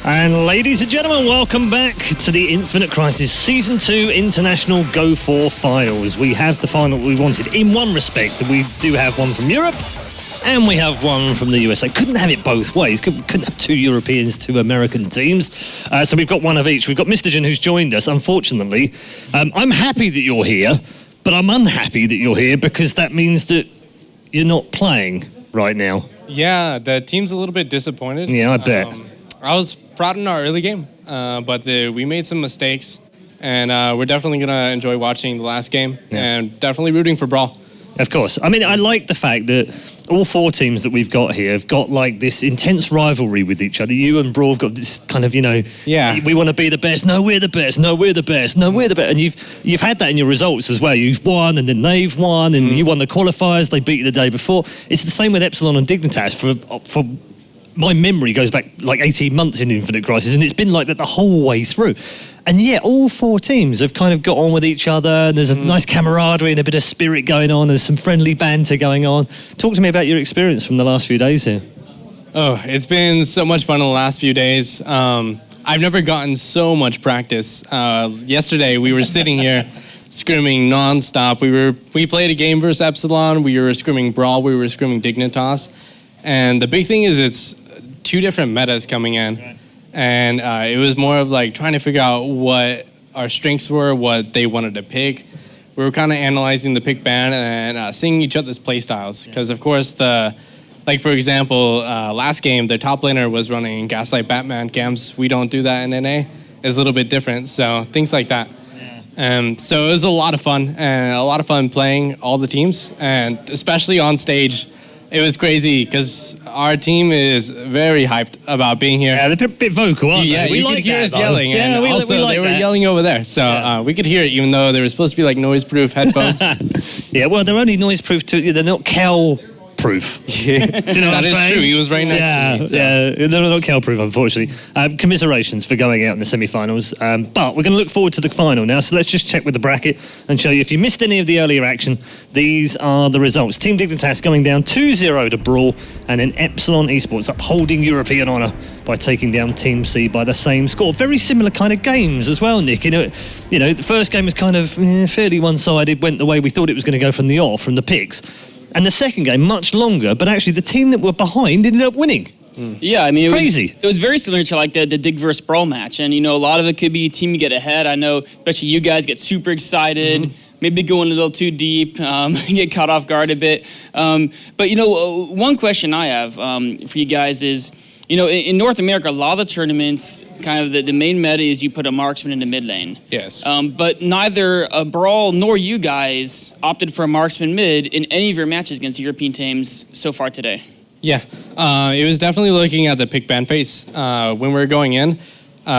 And ladies and gentlemen, welcome back to the Infinite Crisis Season 2 International Go4 Finals. We have the final we wanted in one respect. We do have one from Europe and we have one from the USA. Couldn't have it both ways. Couldn't have two Europeans, two American teams. So we've got one of each. We've got Mr. Jin, who's joined us, unfortunately. I'm happy that you're here, but I'm unhappy that you're here because that means that you're not playing right now. Yeah, the team's a little bit disappointed. Yeah, I bet. I was proud in our early game, but we made some mistakes, and we're definitely going to enjoy watching the last game, and definitely rooting for BrawL. Of course. I mean, I like the fact that all four teams that we've got here have got like this intense rivalry with each other. You and BrawL have got this kind of, we want to be the best. No, we're the best. No, we're the best. No, we're the best. And you've had that in your results as well. You've won, and then they've won, and you won the qualifiers. They beat you the day before. It's the same with Epsilon and Dignitas for my memory goes back like 18 months in Infinite Crisis, and it's been like that the whole way through. And yet, all four teams have kind of got on with each other, and there's a nice camaraderie and a bit of spirit going on, there's some friendly banter going on. Talk to me about your experience from the last few days here. Oh, it's been so much fun in the last few days. I've never gotten so much practice. Yesterday, we were sitting here scrimming non-stop. We played a game versus Epsilon, we were scrimming BrawL, we were scrimming Dignitas. And the big thing is it's two different metas coming in. Right. And it was more of like trying to figure out what our strengths were, what they wanted to pick. We were kind of analyzing the pick ban and seeing each other's play styles. Because of course for example, last game, their top laner was running Gaslight Batman camps. We don't do that in NA. It's a little bit different. So things like that. Yeah. So it was a lot of fun, and a lot of fun playing all the teams, and especially on stage. It was crazy because our team is very hyped about being here. Yeah, they're a bit vocal, aren't they? We could hear us yelling. Yeah, and we also, like they were that. yelling over there. So we could hear it, even though they were supposed to be like noise-proof headphones. Yeah, well, they're only noise-proof too. They're not Kel-proof. Yeah. Do you know that is true. He was right next to me. So. Yeah, they're not Kel-proof, unfortunately. Commiserations for going out in the semi-finals. But we're going to look forward to the final now. So let's just check with the bracket and show you. If you missed any of the earlier action, these are the results. Team Dignitas going down 2-0 to BrawL, and then Epsilon Esports upholding European honour by taking down Team C by the same score. Very similar kind of games as well, Nick. You know, the first game was kind of fairly one-sided, went the way we thought it was going to go from the picks. And the second game, much longer, but actually the team that were behind ended up winning. Yeah, I mean, Crazy. It was very similar to like the Dig vs. BrawL match. And, a lot of it could be team get ahead. I know, especially you guys get super excited, maybe going a little too deep, get caught off guard a bit. But, one question I have for you guys is, in North America, a lot of the tournaments, kind of the main meta is you put a marksman in the mid lane. Yes. But neither BrawL nor you guys opted for a marksman mid in any of your matches against European teams so far today. Yeah, it was definitely looking at the pick ban phase. When we were going in,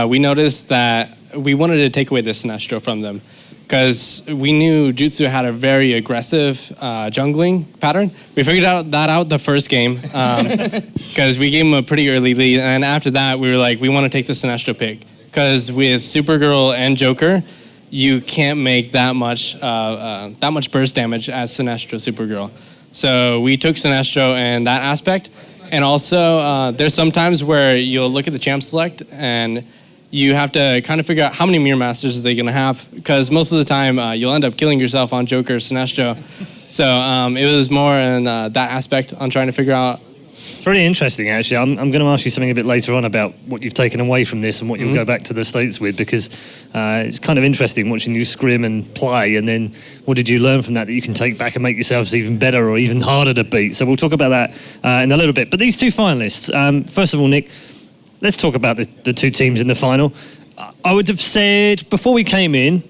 we noticed that we wanted to take away the Sinestro from them, because we knew Jutsu had a very aggressive jungling pattern. We figured that out the first game, because we gave him a pretty early lead, and after that we were like, we want to take the Sinestro pick, because with Supergirl and Joker, you can't make that much burst damage as Sinestro Supergirl. So we took Sinestro in that aspect, and also there's some times where you'll look at the champ select and you have to kind of figure out how many Mirror Masters are they going to have, because most of the time you'll end up killing yourself on Joker or Sinestro. So it was more in that aspect on trying to figure out. It's really interesting, actually. I'm going to ask you something a bit later on about what you've taken away from this and what you'll go back to the States with, because it's kind of interesting watching you scrim and play, and then what did you learn from that you can take back and make yourselves even better or even harder to beat. So we'll talk about that in a little bit. But these two finalists, first of all, Nick, let's talk about the two teams in the final. I would have said, before we came in,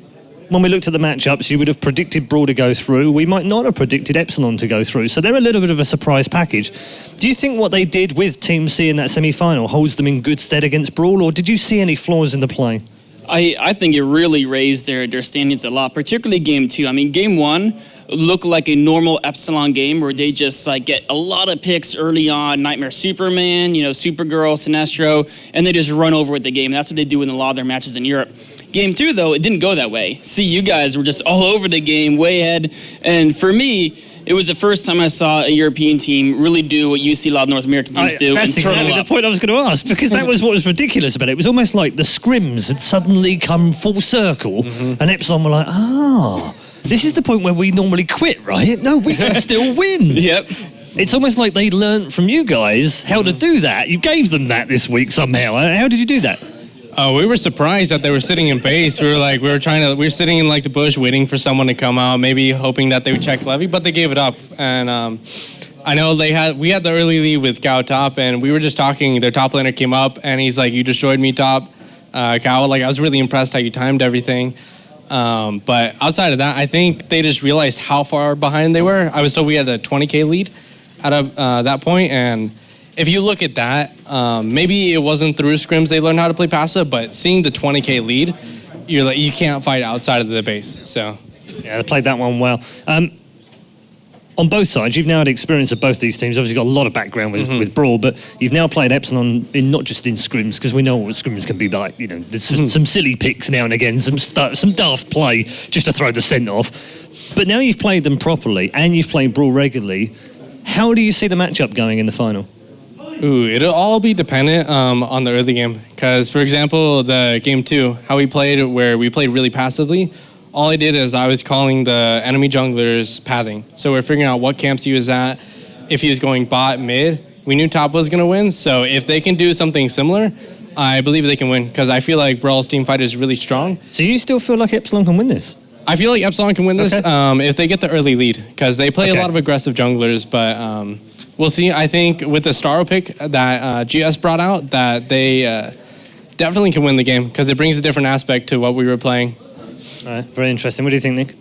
when we looked at the matchups, you would have predicted BrawL to go through. We might not have predicted Epsilon to go through. So they're a little bit of a surprise package. Do you think what they did with Team C in that semi-final holds them in good stead against BrawL, or did you see any flaws in the play? I think it really raised their standings a lot, particularly game 2. I mean, game 1 looked like a normal Epsilon game where they just get a lot of picks early on, Nightmare Superman, Supergirl, Sinestro, and they just run over with the game. That's what they do in a lot of their matches in Europe. Game 2, though, it didn't go that way. See, you guys were just all over the game, way ahead. And for me, it was the first time I saw a European team really do what you see a lot of North American teams do. That's and turn exactly them the up. point I was going to ask, because that was what was ridiculous about it. It was almost like the scrims had suddenly come full circle, and Epsilon were like, this is the point where we normally quit, right? No, we can still win. Yep. It's almost like they learned from you guys how to do that. You gave them that this week somehow. How did you do that? We were surprised that they were sitting in base. We were sitting in like the bush waiting for someone to come out, maybe hoping that they would check levy, but they gave it up. And I know we had the early lead with Gao top, and we were just talking. Their top laner came up, and he's like, "You destroyed me, top." Gao, like, I was really impressed how you timed everything. But outside of that, I think they just realized how far behind they were. I was told we had a 20K lead out of that point, and if you look at that, maybe it wasn't through scrims they learned how to play passive, but seeing the 20K lead, you're like, you can't fight outside of the base. So yeah, they played that one well. On both sides, you've now had experience of both these teams. Obviously, got a lot of background with BrawL, but you've now played Epsilon in not just in scrims, because we know what scrims can be like. You know, there's some silly picks now and again, some daft play just to throw the scent off. But now you've played them properly, and you've played BrawL regularly. How do you see the matchup going in the final? Ooh, it'll all be dependent on the early game. Because, for example, the game 2, how we played, where we played really passively, all I did is I was calling the enemy junglers pathing. So we're figuring out what camps he was at. If he was going bot, mid, we knew top was going to win. So if they can do something similar, I believe they can win. Because I feel like BrawL's team fight is really strong. So you still feel like Epsilon can win this? I feel like Epsilon can win this if they get the early lead. Because they play a lot of aggressive junglers, but we'll see. I think with the Starro pick that GS brought out, that they definitely can win the game. Because it brings a different aspect to what we were playing. All right, very interesting. What do you think, Nick?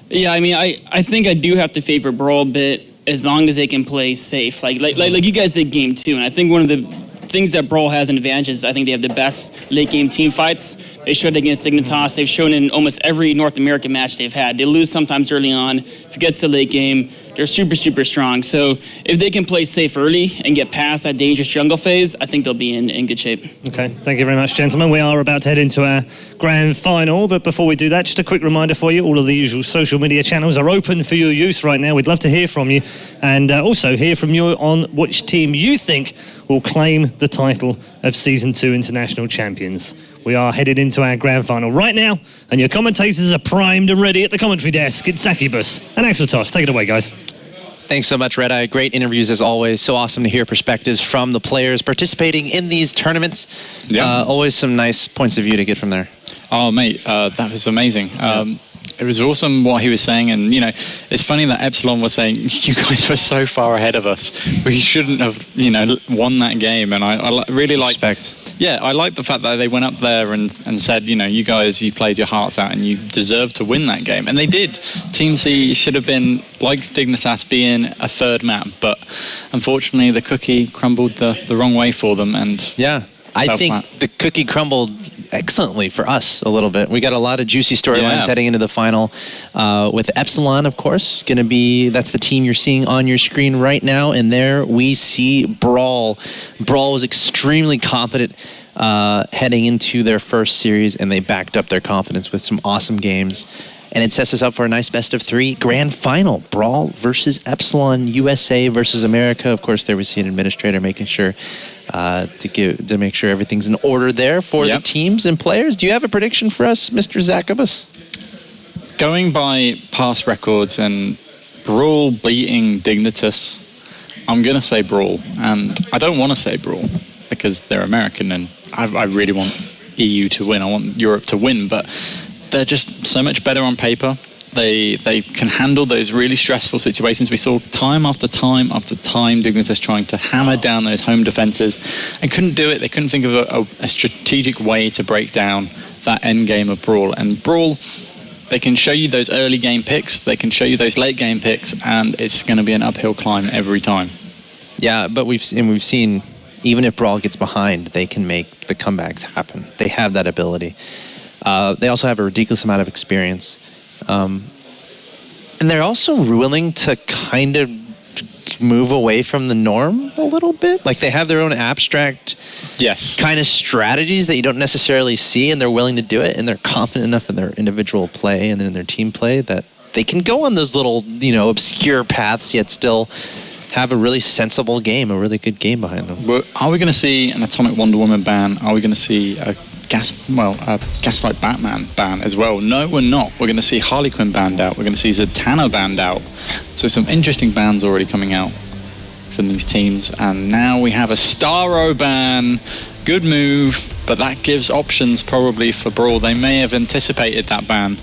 Yeah, I mean, I think I do have to favor BrawL a bit as long as they can play safe. Like you guys did game 2, and I think one of the things that BrawL has an advantage is I think they have the best late game team fights. They showed against Dignitas. They've shown in almost every North American match they've had. They lose sometimes early on. If it gets to late game, they're super, super strong. So if they can play safe early and get past that dangerous jungle phase, I think they'll be in good shape. Okay, thank you very much, gentlemen. We are about to head into our grand final, but before we do that, just a quick reminder for you, all of the usual social media channels are open for your use right now. We'd love to hear from you, and also hear from you on which team you think will claim the title of Season 2 International Champions. We are headed into our grand final right now, and your commentators are primed and ready at the commentary desk. It's Zakibus and Axeltos. Take it away, guys. Thanks so much, Red-Eye. Great interviews as always. So awesome to hear perspectives from the players participating in these tournaments. Yeah. Always some nice points of view to get from there. Oh, mate, that was amazing. It was awesome what he was saying, and you know, it's funny that Epsilon was saying, you guys were so far ahead of us. We shouldn't have, you know, won that game, and I really like... Respect. Yeah, I like the fact that they went up there and said, you know, you guys, you played your hearts out and you deserve to win that game. And they did. Team C should have been, like Dignitas, being a third map. But unfortunately, the cookie crumbled the wrong way for them. And yeah, I think the cookie crumbled excellently for us a little bit. We got a lot of juicy storylines heading into the final with Epsilon, of course, going to be, that's the team you're seeing on your screen right now. And there we see BrawL. BrawL was extremely confident heading into their first series, and they backed up their confidence with some awesome games. And it sets us up for a nice best-of-3 grand final. BrawL versus Epsilon, USA versus America. Of course, there we see an administrator making sure to make sure everything's in order there for the teams and players. Do you have a prediction for us, Mr. Zakibus? Going by past records and BrawL beating Dignitas, I'm going to say BrawL. And I don't want to say BrawL because they're American and I really want EU to win. I want Europe to win, but they're just so much better on paper. They can handle those really stressful situations. We saw time after time after time Dignitas trying to hammer down those home defenses and couldn't do it. They couldn't think of a strategic way to break down that end game of BrawL. And BrawL, they can show you those early game picks, they can show you those late game picks, and it's going to be an uphill climb every time. Yeah, but we've seen even if BrawL gets behind, they can make the comebacks happen. They have that ability. They also have a ridiculous amount of experience. And they're also willing to kind of move away from the norm a little bit. Like they have their own abstract kind of strategies that you don't necessarily see, and they're willing to do it, and they're confident enough in their individual play and in their team play that they can go on those little, obscure paths, yet still have a really sensible game, a really good game behind them. Well, are we going to see an Atomic Wonder Woman ban? Are we going to see a Gaslight Batman ban as well? No, we're not. We're going to see Harley Quinn banned out. We're going to see Zatanna banned out. So some interesting bans already coming out from these teams. And now we have a Starro ban. Good move, but that gives options probably for BrawL. They may have anticipated that ban.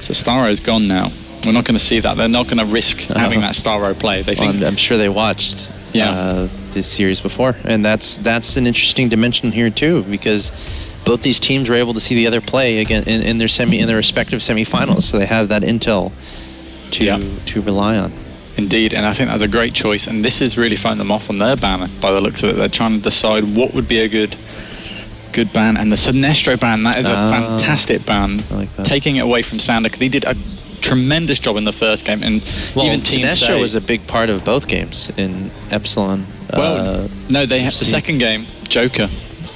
So Starro's gone now. We're not going to see that. They're not going to risk having that Starro play. They think. I'm sure they watched this series before, and that's an interesting dimension here too, because both these teams were able to see the other play again in their respective semifinals, so they have that intel to rely on. Indeed, and I think that's a great choice. And this is really throwing them off on their banner by the looks of it. They're trying to decide what would be a good ban, and the Sinestro ban, that is a fantastic ban. I like that. Taking it away from Sander, because he did a tremendous job in the first game, and even Team Sinestro was a big part of both games in Epsilon. No, they had the second game, Joker.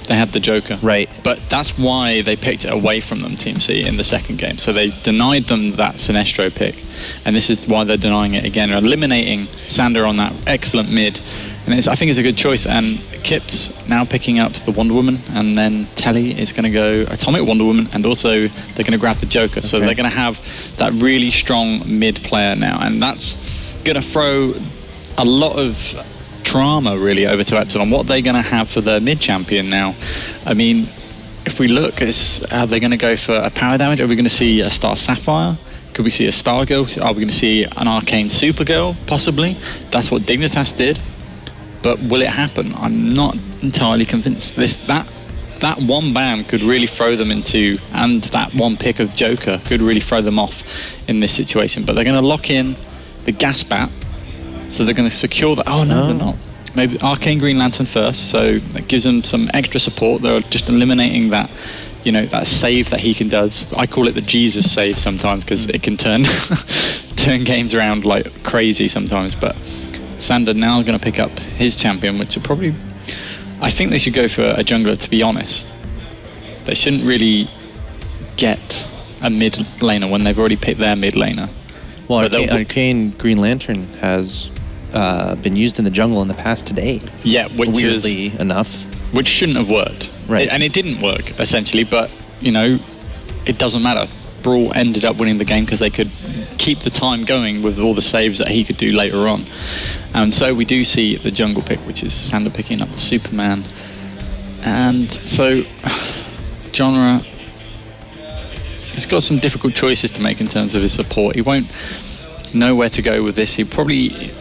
They had the Joker. Right. But that's why they picked it away from them, Team C, in the second game. So they denied them that Sinestro pick. And this is why they're denying it again, eliminating Sander on that excellent mid. And I think it's a good choice. And Kip's now picking up the Wonder Woman, and then Telly is going to go Atomic Wonder Woman, and also they're going to grab the Joker. So they're going to have that really strong mid player now. And that's going to throw a lot of drama really over to Epsilon. What are they going to have for their mid champion now? I mean, if we look, are they going to go for a power damage? Are we going to see a Star Sapphire? Could we see a Star Girl? Are we going to see an Arcane Supergirl? Possibly. That's what Dignitas did. But will it happen? I'm not entirely convinced. That one ban could really throw them into, and that one pick of Joker could really throw them off in this situation. But they're going to lock in the Gas Bat. So they're going to secure that. Oh, no, they're not. Maybe Arcane Green Lantern first, so that gives them some extra support. They're just eliminating that, that save that he can does. I call it the Jesus save sometimes, because it can turn games around like crazy sometimes. But Sander now going to pick up his champion, which are probably... I think they should go for a jungler, to be honest. They shouldn't really get a mid laner when they've already picked their mid laner. Well, Arcane Green Lantern has been used in the jungle in the past today. Yeah, weirdly enough. Which shouldn't have worked. Right. And it didn't work, essentially, but, it doesn't matter. BrawL ended up winning the game because they could keep the time going with all the saves that he could do later on. And so we do see the jungle pick, which is Sander picking up the Superman. And so, genre... He's got some difficult choices to make in terms of his support. He won't know where to go with this. He probably...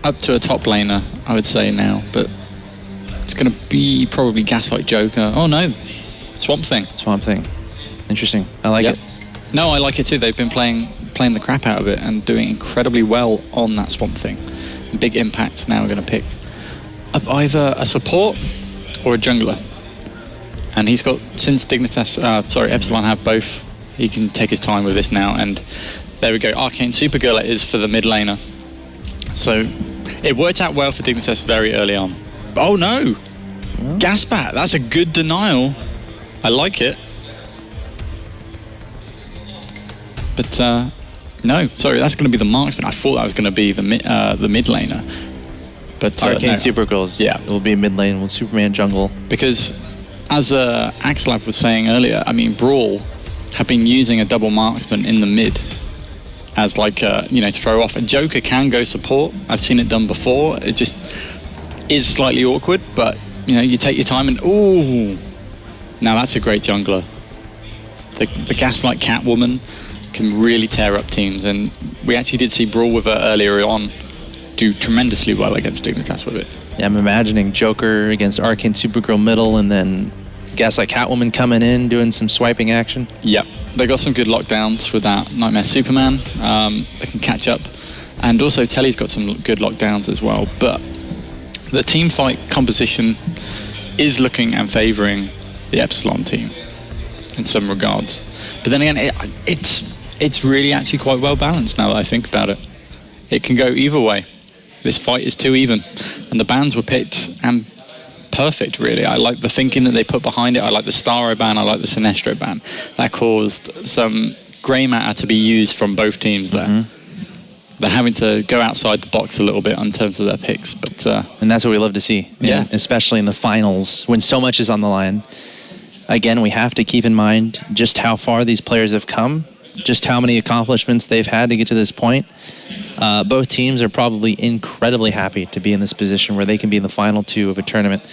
up to a top laner, I would say now. But it's going to be probably Gaslight Joker. Oh, no. Swamp Thing. Swamp Thing. Interesting. I like it. No, I like it too. They've been playing the crap out of it and doing incredibly well on that Swamp Thing. Big impact. Now we're going to pick up either a support or a jungler. And he's got, since Epsilon have both, he can take his time with this now. And there we go. Arcane Supergirl it is for the mid laner. So it worked out well for Dignitas very early on. Oh no! Well. Gaspat, that's a good denial. I like it. But no, sorry, that's going to be the marksman. I thought that was going to be the mid laner. But Arcane Supergirls, it will be mid lane with Superman jungle. Because as Axelav was saying earlier, I mean, BrawL have been using a double marksman in the mid as to throw off. A Joker can go support. I've seen it done before. It just is slightly awkward, but you take your time and ooh, now that's a great jungler. The Gaslight Catwoman can really tear up teams, and we actually did see BrawL with her earlier on do tremendously well against Dignitas with it. Yeah, I'm imagining Joker against Arcane Supergirl middle, and then Gaslight Catwoman coming in, doing some swiping action. Yep, they got some good lockdowns with that Nightmare Superman. They can catch up. And also Telly's got some good lockdowns as well. But the team fight composition is looking and favouring the Epsilon team in some regards. But then again, it's really actually quite well balanced now that I think about it. It can go either way. This fight is too even. And the bans were picked and perfect, really. I like the thinking that they put behind it. I like the Starro ban. I like the Sinestro ban. That caused some grey matter to be used from both teams there. They're having to go outside the box a little bit in terms of their picks, but and that's what we love to see. Yeah. Especially in the finals when so much is on the line. Again, we have to keep in mind just how far these players have come, just how many accomplishments they've had to get to this point. Both teams are probably incredibly happy to be in this position where they can be in the final two of a tournament.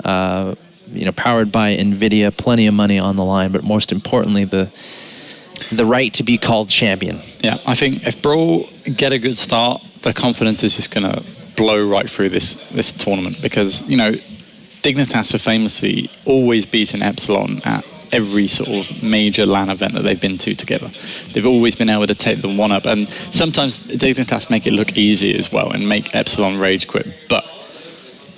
Powered by NVIDIA, plenty of money on the line, but most importantly, the right to be called champion. Yeah, I think if BrawL get a good start, the confidence is just going to blow right through this tournament because, Dignitas have famously always beaten Epsilon at every sort of major LAN event that they've been to together. They've always been able to take the one up, and sometimes Dignitas make it look easy as well and make Epsilon rage quit, but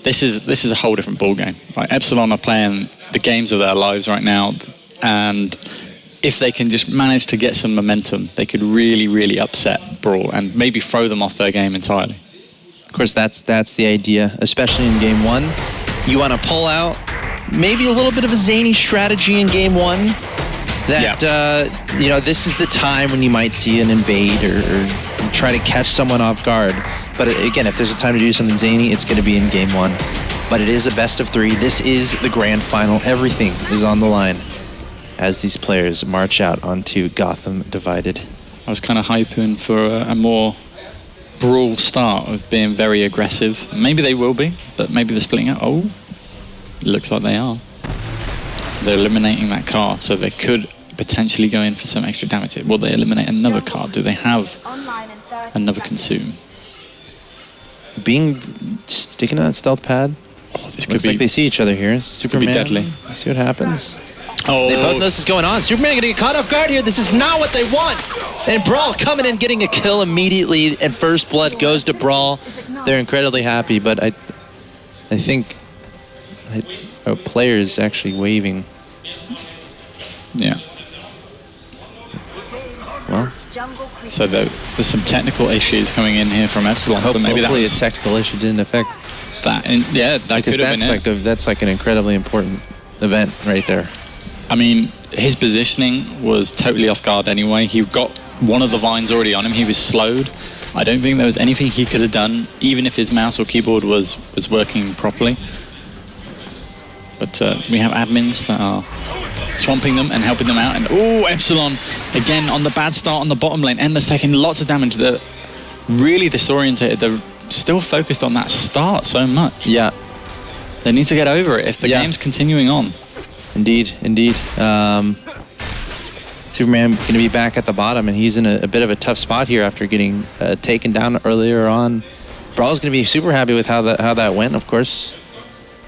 this is a whole different ballgame. Like Epsilon are playing the games of their lives right now, and if they can just manage to get some momentum, they could really, really upset BrawL and maybe throw them off their game entirely. Of course, that's the idea, especially in game one. You want to pull out maybe a little bit of a zany strategy in game one. This is the time when you might see an invade or try to catch someone off guard. But again, if there's a time to do something zany, it's going to be in game one. But it is a best of three. This is the grand final. Everything is on the line as these players march out onto Gotham Divided. I was kind of hyping for a more BrawL start of being very aggressive. Maybe they will be, but maybe they're splitting up. Oh, it looks like they are. They're eliminating that card, so they could potentially go in for some extra damage. Will they eliminate another card? Do they have another consume? Sticking to that stealth pad. Oh, this Looks like they see each other here. Superman. Could be deadly. Let's see what happens. Oh, they both know this is going on. Superman getting caught off guard here. This is not what they want. And BrawL coming in, getting a kill immediately, and first blood goes to BrawL. They're incredibly happy, but I think a player is actually waving. Yeah. Well, so there's some technical issues coming in here from Epsilon. So maybe hopefully a technical issue didn't affect that. And yeah, that could have been that's like an incredibly important event right there. I mean, his positioning was totally off guard anyway. He got one of the vines already on him. He was slowed. I don't think there was anything he could have done, even if his mouse or keyboard was working properly. But we have admins that are swamping them and helping them out. And oh, Epsilon again on the bad start on the bottom lane. Endless taking lots of damage. They're really disorientated. They're still focused on that start so much. Yeah. They need to get over it if the game's continuing on. Indeed. Superman going to be back at the bottom, and he's in a bit of a tough spot here after getting taken down earlier on. BrawL's going to be super happy with how that went, of course.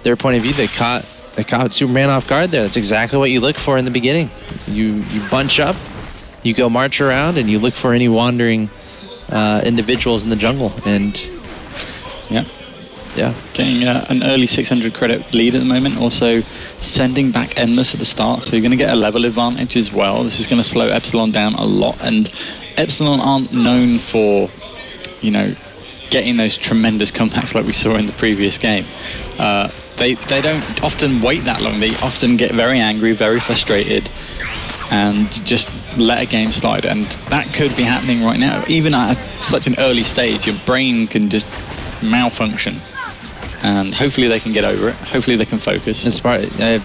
Their point of view, they caught Superman off guard there. That's exactly what you look for in the beginning. You bunch up, you go march around, and you look for any wandering individuals in the jungle. And yeah, getting an early 600 credit lead at the moment. Also sending back Endless at the start, so you're going to get a level advantage as well. This is going to slow Epsilon down a lot, and Epsilon aren't known for, getting those tremendous comebacks like we saw in the previous game. They don't often wait that long. They often get very angry, very frustrated, and just let a game slide. And that could be happening right now. Even at such an early stage, your brain can just malfunction. And hopefully they can get over it. Hopefully they can focus. It's I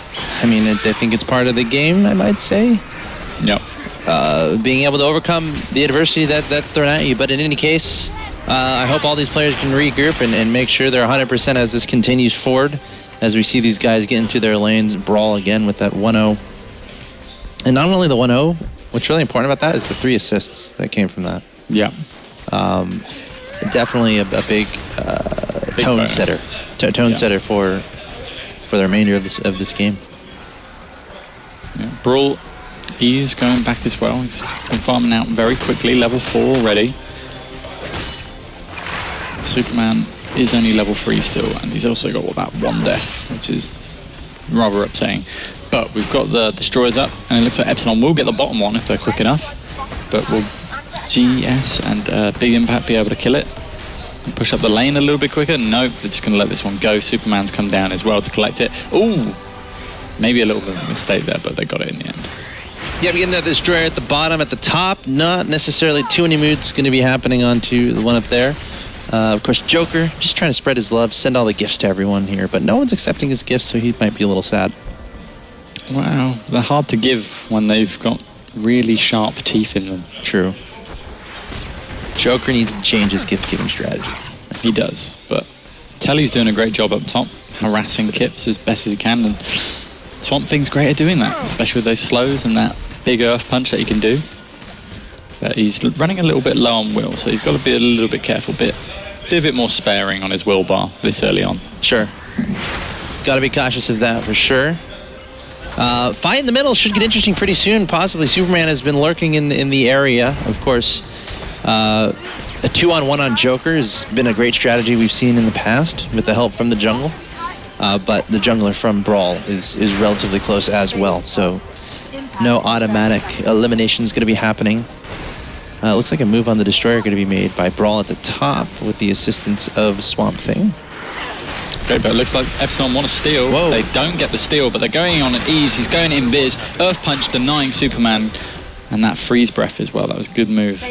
think it's part of the game, I might say. Yep. Being able to overcome the adversity that's thrown at you. But in any case, I hope all these players can regroup and make sure they're 100% as this continues forward. As we see these guys get into their lanes, BrawL again with that 1-0. And not only the 1-0, what's really important about that is the 3 assists that came from that. Yeah. Definitely a big tone setter. Tone setter for the remainder of this game. Yeah. BrawL, he's going back as well. He's been farming out very quickly, level 4 already. Superman is only level 3 still, and he's also got that 1 death, which is rather upsetting. But we've got the destroyers up, and it looks like Epsilon will get the bottom one if they're quick enough. But will GS and Big Impact be able to kill it and push up the lane a little bit quicker? Nope, they're just going to let this one go. Superman's come down as well to collect it. Ooh, maybe a little bit of a mistake there, but they got it in the end. Yeah, we get that destroyer at the bottom, at the top. Not necessarily too many moods going to be happening onto the one up there. Of course, Joker just trying to spread his love, send all the gifts to everyone here, but no one's accepting his gifts, so he might be a little sad. Wow, they're hard to give when they've got really sharp teeth in them. True. Joker needs to change his gift-giving strategy. He does, but Telly's doing a great job up top, harassing Kips as best as he can, and Swamp Thing's great at doing that, especially with those slows and that big earth punch that he can do. But he's running a little bit low on will, so he's got to be a little bit careful, be a bit more sparing on his will bar this early on. Sure. Got to be cautious of that for sure. Fight in the middle should get interesting pretty soon. Possibly Superman has been lurking in the area. Of course, a 2-on-1 on Joker has been a great strategy we've seen in the past with the help from the jungle. But the jungler from BrawL is relatively close as well, so no automatic elimination is going to be happening. Looks like a move on the destroyer going to be made by BrawL at the top with the assistance of Swamp Thing. Okay, but it looks like Epsilon want to steal. Whoa. They don't get the steal, but they're going on an ease. He's going in Biz. Earth Punch denying Superman. And that freeze breath as well. That was a good move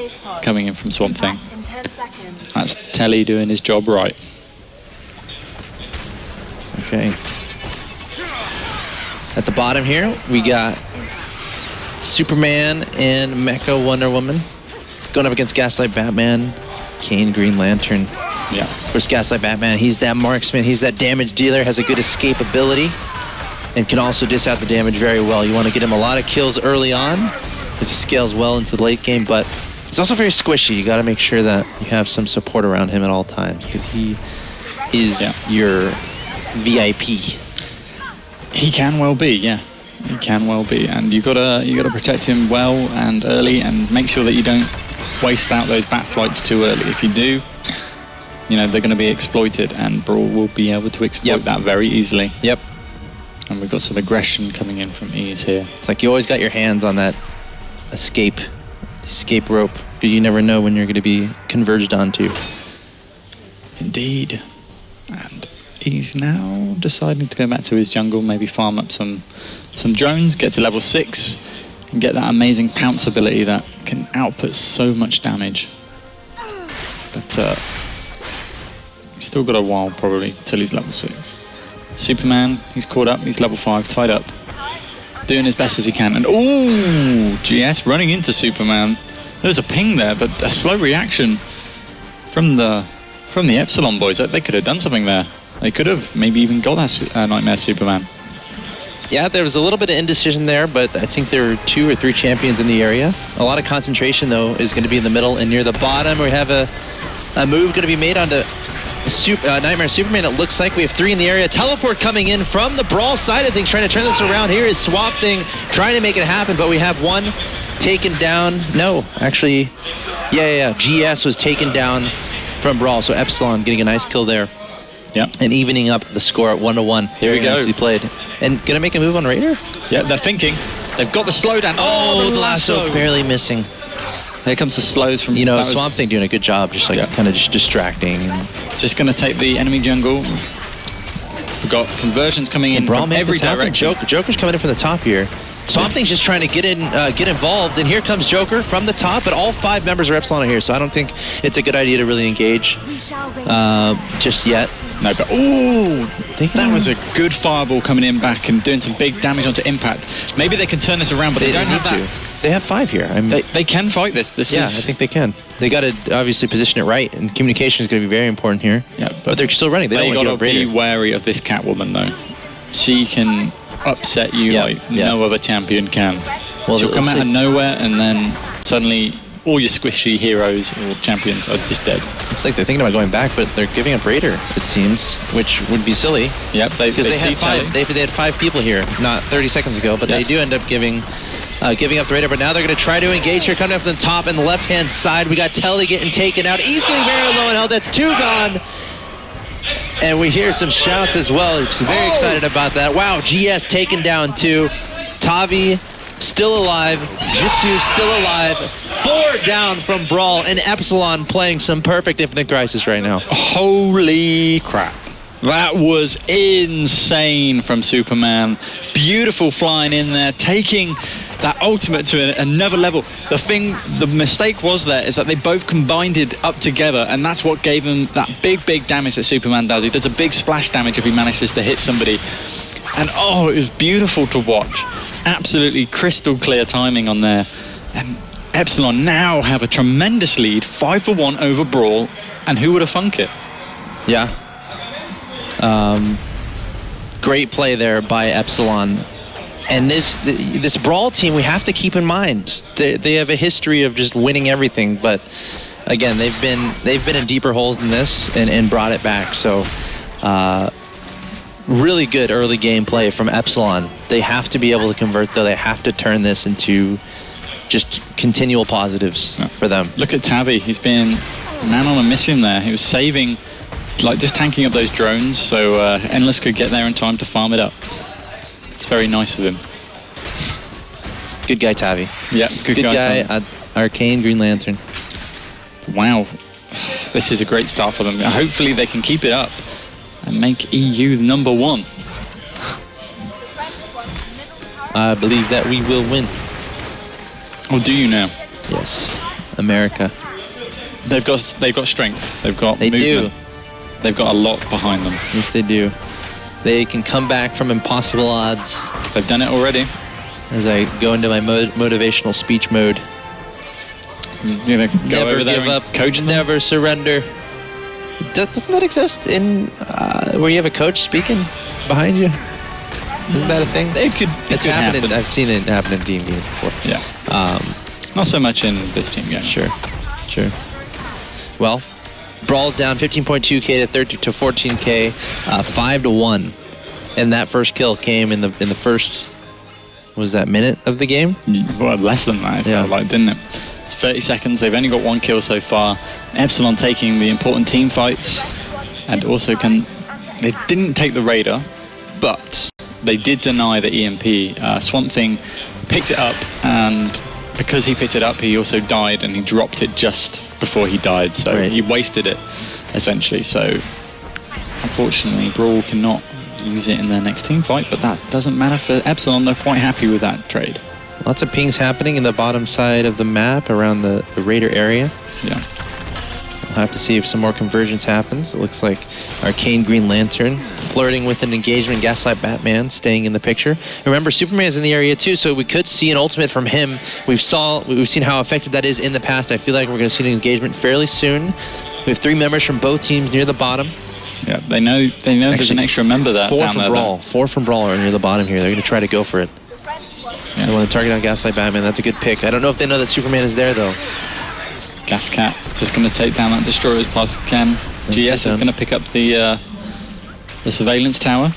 coming in from Swamp Thing. That's Telly doing his job right. Okay. At the bottom here, we got Superman and Mecha Wonder Woman going up against Gaslight Batman, Kane Green Lantern. Yeah. Of course, Gaslight Batman, he's that marksman, he's that damage dealer, has a good escape ability, and can also dish out the damage very well. You want to get him a lot of kills early on, because he scales well into the late game, but he's also very squishy. You got to make sure that you have some support around him at all times, because he is your VIP. He can well be, yeah. He can well be, and you gotta protect him well and early, and make sure that you don't waste out those bat flights too early. If you do, you know they're going to be exploited, and BrawL will be able to exploit that very easily. Yep. And we've got some aggression coming in from Ease here. It's like you always got your hands on that escape rope, because you never know when you're going to be converged onto. Indeed. And he's now deciding to go back to his jungle, maybe farm up some drones, get to level 6, and get that amazing pounce ability that can output so much damage. But he's still got a while probably till he's level 6. Superman, he's caught up, he's level 5, tied up, doing his best as he can. And ooh, GS running into Superman. There's a ping there, but a slow reaction from the Epsilon boys. They could have done something there. They could have maybe even got that Nightmare Superman. Yeah, there was a little bit of indecision there, but I think there were 2 or 3 champions in the area. A lot of concentration, though, is going to be in the middle, and near the bottom we have a move going to be made onto Nightmare Superman. It looks like we have 3 in the area. Teleport coming in from the BrawL side of things, trying to turn this around. Here is Swamp Thing trying to make it happen, but we have one taken down. No, actually, yeah. GS was taken down from BrawL, so Epsilon getting a nice kill there. Yep. And evening up the score at 1-1. Here we go. Nicely played. And gonna make a move on Raider? Yeah, they're thinking. They've got the slowdown. Oh, the lasso barely missing. Here comes the slows from... Swamp Thing doing a good job, just like kind of just distracting. Just going to take the enemy jungle. We've got conversions coming in from every direction. Joker's coming in from the top here. Swamp Thing's just trying to get involved, and here comes Joker from the top, but all 5 members of Epsilon are here, so I don't think it's a good idea to really engage just yet. No, but ooh, that was a good fireball coming in back and doing some big damage onto Impact. Maybe they can turn this around, but they don't have to. They have 5 here. They can fight this. I think they can. They got to obviously position it right, and communication is going to be very important here. Yeah, but they're still running. They got to be wary of this Catwoman, though. She can upset you like no other champion can. Well, she'll come out of nowhere, and then suddenly all your squishy heroes or champions are just dead. It's like they're thinking about going back, but they're giving up Raider, it seems, which would be silly. Yep, because they had 5. They had 5 people here, not 30 seconds ago, but they do end up giving up the Raider. But now they're going to try to engage here, coming up from the top and the left-hand side. We got Telly getting taken out. He's getting very low in health. That's 2 gone. And we hear some shouts as well. He's very excited about that. Wow, GS taken down 2. Tavi still alive. Jitsu still alive. 4 down from BrawL, and Epsilon playing some perfect Infinite Crisis right now. Holy crap. That was insane from Superman. Beautiful flying in there, taking that ultimate to another level. The mistake was there is that they both combined it up together, and that's what gave him that big damage that Superman does. He does a big splash damage if he manages to hit somebody. And oh, it was beautiful to watch. Absolutely crystal clear timing on there. And Epsilon now have a tremendous lead, 5-1 over BrawL, and who would have thunk it? Yeah. Great play there by Epsilon. And this BrawL team, we have to keep in mind, they have a history of just winning everything. But again, they've been in deeper holes than this and brought it back. So really good early game play from Epsilon. They have to be able to convert, though. They have to turn this into just continual positives for them. Look at Tavi. He's been man on a mission there. He was saving, like just tanking up those drones so Endless could get there in time to farm it up. It's very nice of him. Good guy, Tavi. Yeah, good guy. Arcane Green Lantern. Wow. This is a great start for them. Hopefully they can keep it up and make EU the #1. I believe that we will win. Oh, do you now? Yes. America. They've got strength. They've got They movement. do. They've got a lot behind them. Yes, they do. They can come back from impossible odds. They've done it already. As I go into my motivational speech mode. You're gonna go Never over there give and up. coach them? Never surrender. Doesn't that exist in where you have a coach speaking behind you? Isn't that a thing? It could. It's happened. I've seen it happen in team games before. Yeah. Not so much in this team game. Sure. Well, BrawL's down 15.2k to 14k, 5-1, and that first kill came in the first. What was that, minute of the game? Well, less than that, it felt like, didn't it? It's 30 seconds. They've only got 1 kill so far. Epsilon taking the important team fights, and also they didn't take the Raider, but they did deny the EMP. Swamp Thing picked it up, and because he picked it up, he also died, and he dropped it just before he died, so he wasted it, essentially. So, unfortunately, BrawL cannot use it in their next team fight, but that doesn't matter for Epsilon. They're quite happy with that trade. Lots of pings happening in the bottom side of the map around the Raider area. Yeah. We'll have to see if some more convergence happens. It looks like Arcane Green Lantern flirting with an engagement. Gaslight Batman staying in the picture. Remember, Superman's in the area too, so we could see an ultimate from him. We've seen how effective that is in the past. I feel like we're going to see an engagement fairly soon. We have 3 members from both teams near the bottom. Yeah, they know there's an extra member there. 4 down from there, BrawL. 4 from BrawL are near the bottom here. They're going to try to go for it. Yeah. They want to target on Gaslight Batman. That's a good pick. I don't know if they know that Superman is there, though. Gas Cat just going to take down that destroyer as fast as it can. GS is going to pick up the surveillance tower.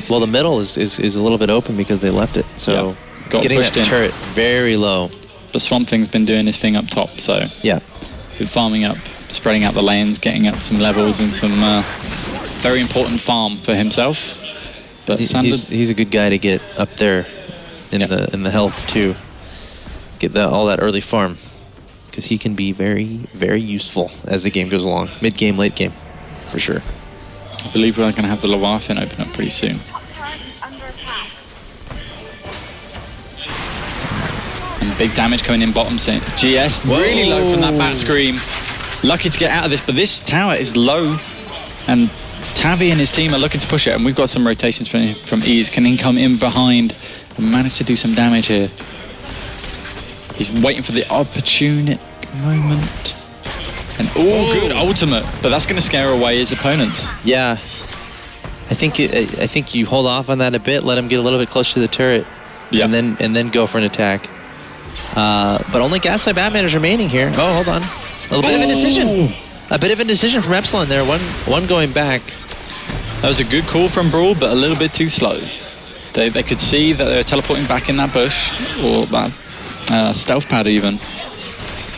Well, the middle is a little bit open because they left it. So got getting pushed that in. turret very low. The Swamp Thing's been doing his thing up top, so yeah, good farming up, spreading out the lanes, getting up some levels and some very important farm for himself. But he's a good guy to get up there in the health too. Get all that early farm because he can be very, very useful as the game goes along, mid game, late game, for sure. I believe we're going to have the Leviathan open up pretty soon. And big damage coming in bottom. GS really low from that bat scream. Lucky to get out of this, but this tower is low. And Tavi and his team are looking to push it, and we've got some rotations from Ease. Can he come in behind and manage to do some damage here? He's waiting for the opportune moment. And good ultimate, but that's going to scare away his opponents. Yeah, I think you hold off on that a bit, let him get a little bit closer to the turret, and then go for an attack. But only Gaslight Batman is remaining here. Oh, hold on, a little bit of indecision. A bit of indecision from Epsilon there. One going back. That was a good call from BrawL, but a little bit too slow. They could see that they were teleporting back in that bush or that stealth pad even.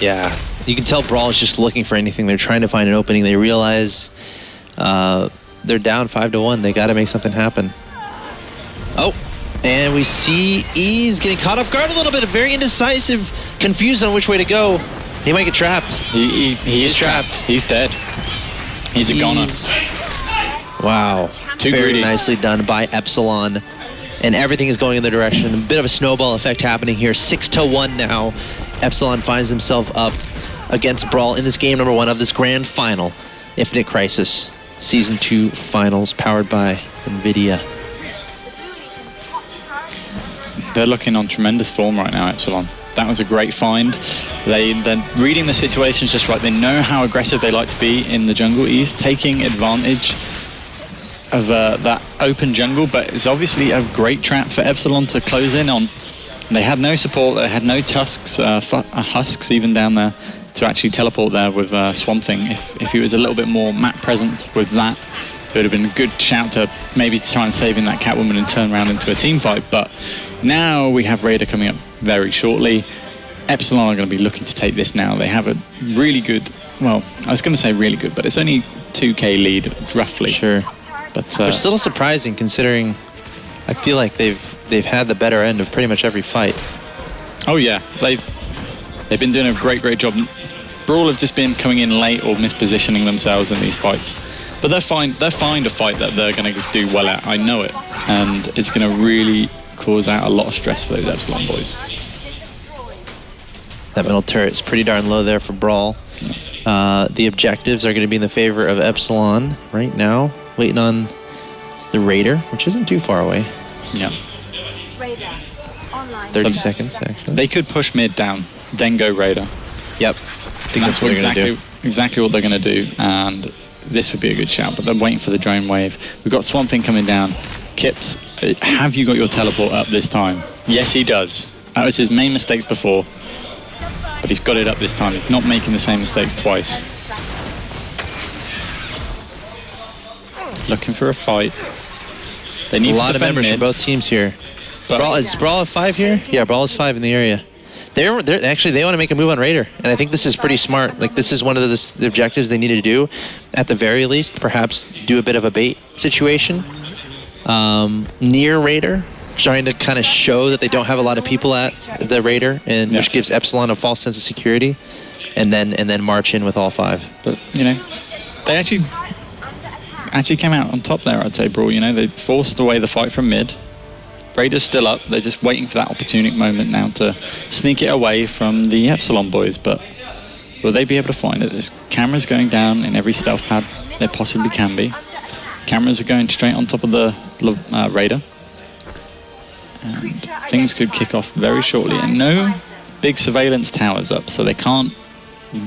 Yeah. You can tell BrawL is just looking for anything. They're trying to find an opening. They realize they're down 5-1. They got to make something happen. Oh, and we see Ease getting caught off guard a little bit. Very indecisive, confused on which way to go. He might get trapped. He is trapped. He's dead. He's a goner. Wow. Too Very greedy. nicely done by Epsilon. and everything is going in the direction. A bit of a snowball effect happening here. 6-1 now. Epsilon finds himself up against BrawL in this game number 1 of this grand final. Infinite Crisis Season 2 Finals, powered by NVIDIA. They're looking on tremendous form right now, Epsilon. That was a great find. They're reading the situations just right. They know how aggressive they like to be in the jungle. He's taking advantage of that open jungle, but it's obviously a great trap for Epsilon to close in on. They had no support. They had no husks even down there to actually teleport there with Swamp Thing. If he was a little bit more map present with that, it would have been a good shout to maybe try and save in that Catwoman and turn around into a team fight. But now we have Raider coming up very shortly. Epsilon are going to be looking to take this now. They have a really good, well, I was going to say really good, but it's only 2k lead, roughly. Sure. But it's still surprising considering I feel like they've had the better end of pretty much every fight. Oh yeah, they've been doing a great job. BrawL have just been coming in late or mispositioning themselves in these fights. But they'll find a fight that they're going to do well at. I know it. And it's going to really cause out a lot of stress for those Epsilon boys. That middle turret is pretty darn low there for BrawL. The objectives are going to be in the favor of Epsilon right now. Waiting on the Raider, which isn't too far away. Yeah. 30 seconds, actually. They could push mid down, then go Raider. Yep. I think that's exactly what they're going to do. And this would be a good shout, but they're waiting for the drone wave. We've got Swamp Thing coming down. Kips, have you got your teleport up this time? Yes, he does. That was his main mistakes before, but he's got it up this time. He's not making the same mistakes twice. Looking for a fight. They need a lot of members from both teams here. Is BrawL at 5 here? Yeah, BrawL is 5 in the area. They want to make a move on Raider, and I think this is pretty smart. Like, this is one of the objectives they need to do, at the very least. Perhaps do a bit of a bait situation near Raider, trying to kind of show that they don't have a lot of people at the Raider, and which gives Epsilon a false sense of security, and then march in with all 5. But you know, they actually came out on top there. I'd say BrawL. You know, they forced away the fight from mid. Raider's still up. They're just waiting for that opportune moment now to sneak it away from the Epsilon boys. But will they be able to find it? There's cameras going down in every stealth pad there possibly can be. Cameras are going straight on top of the Raider. And things could kick off very shortly. And no big surveillance towers up, so they can't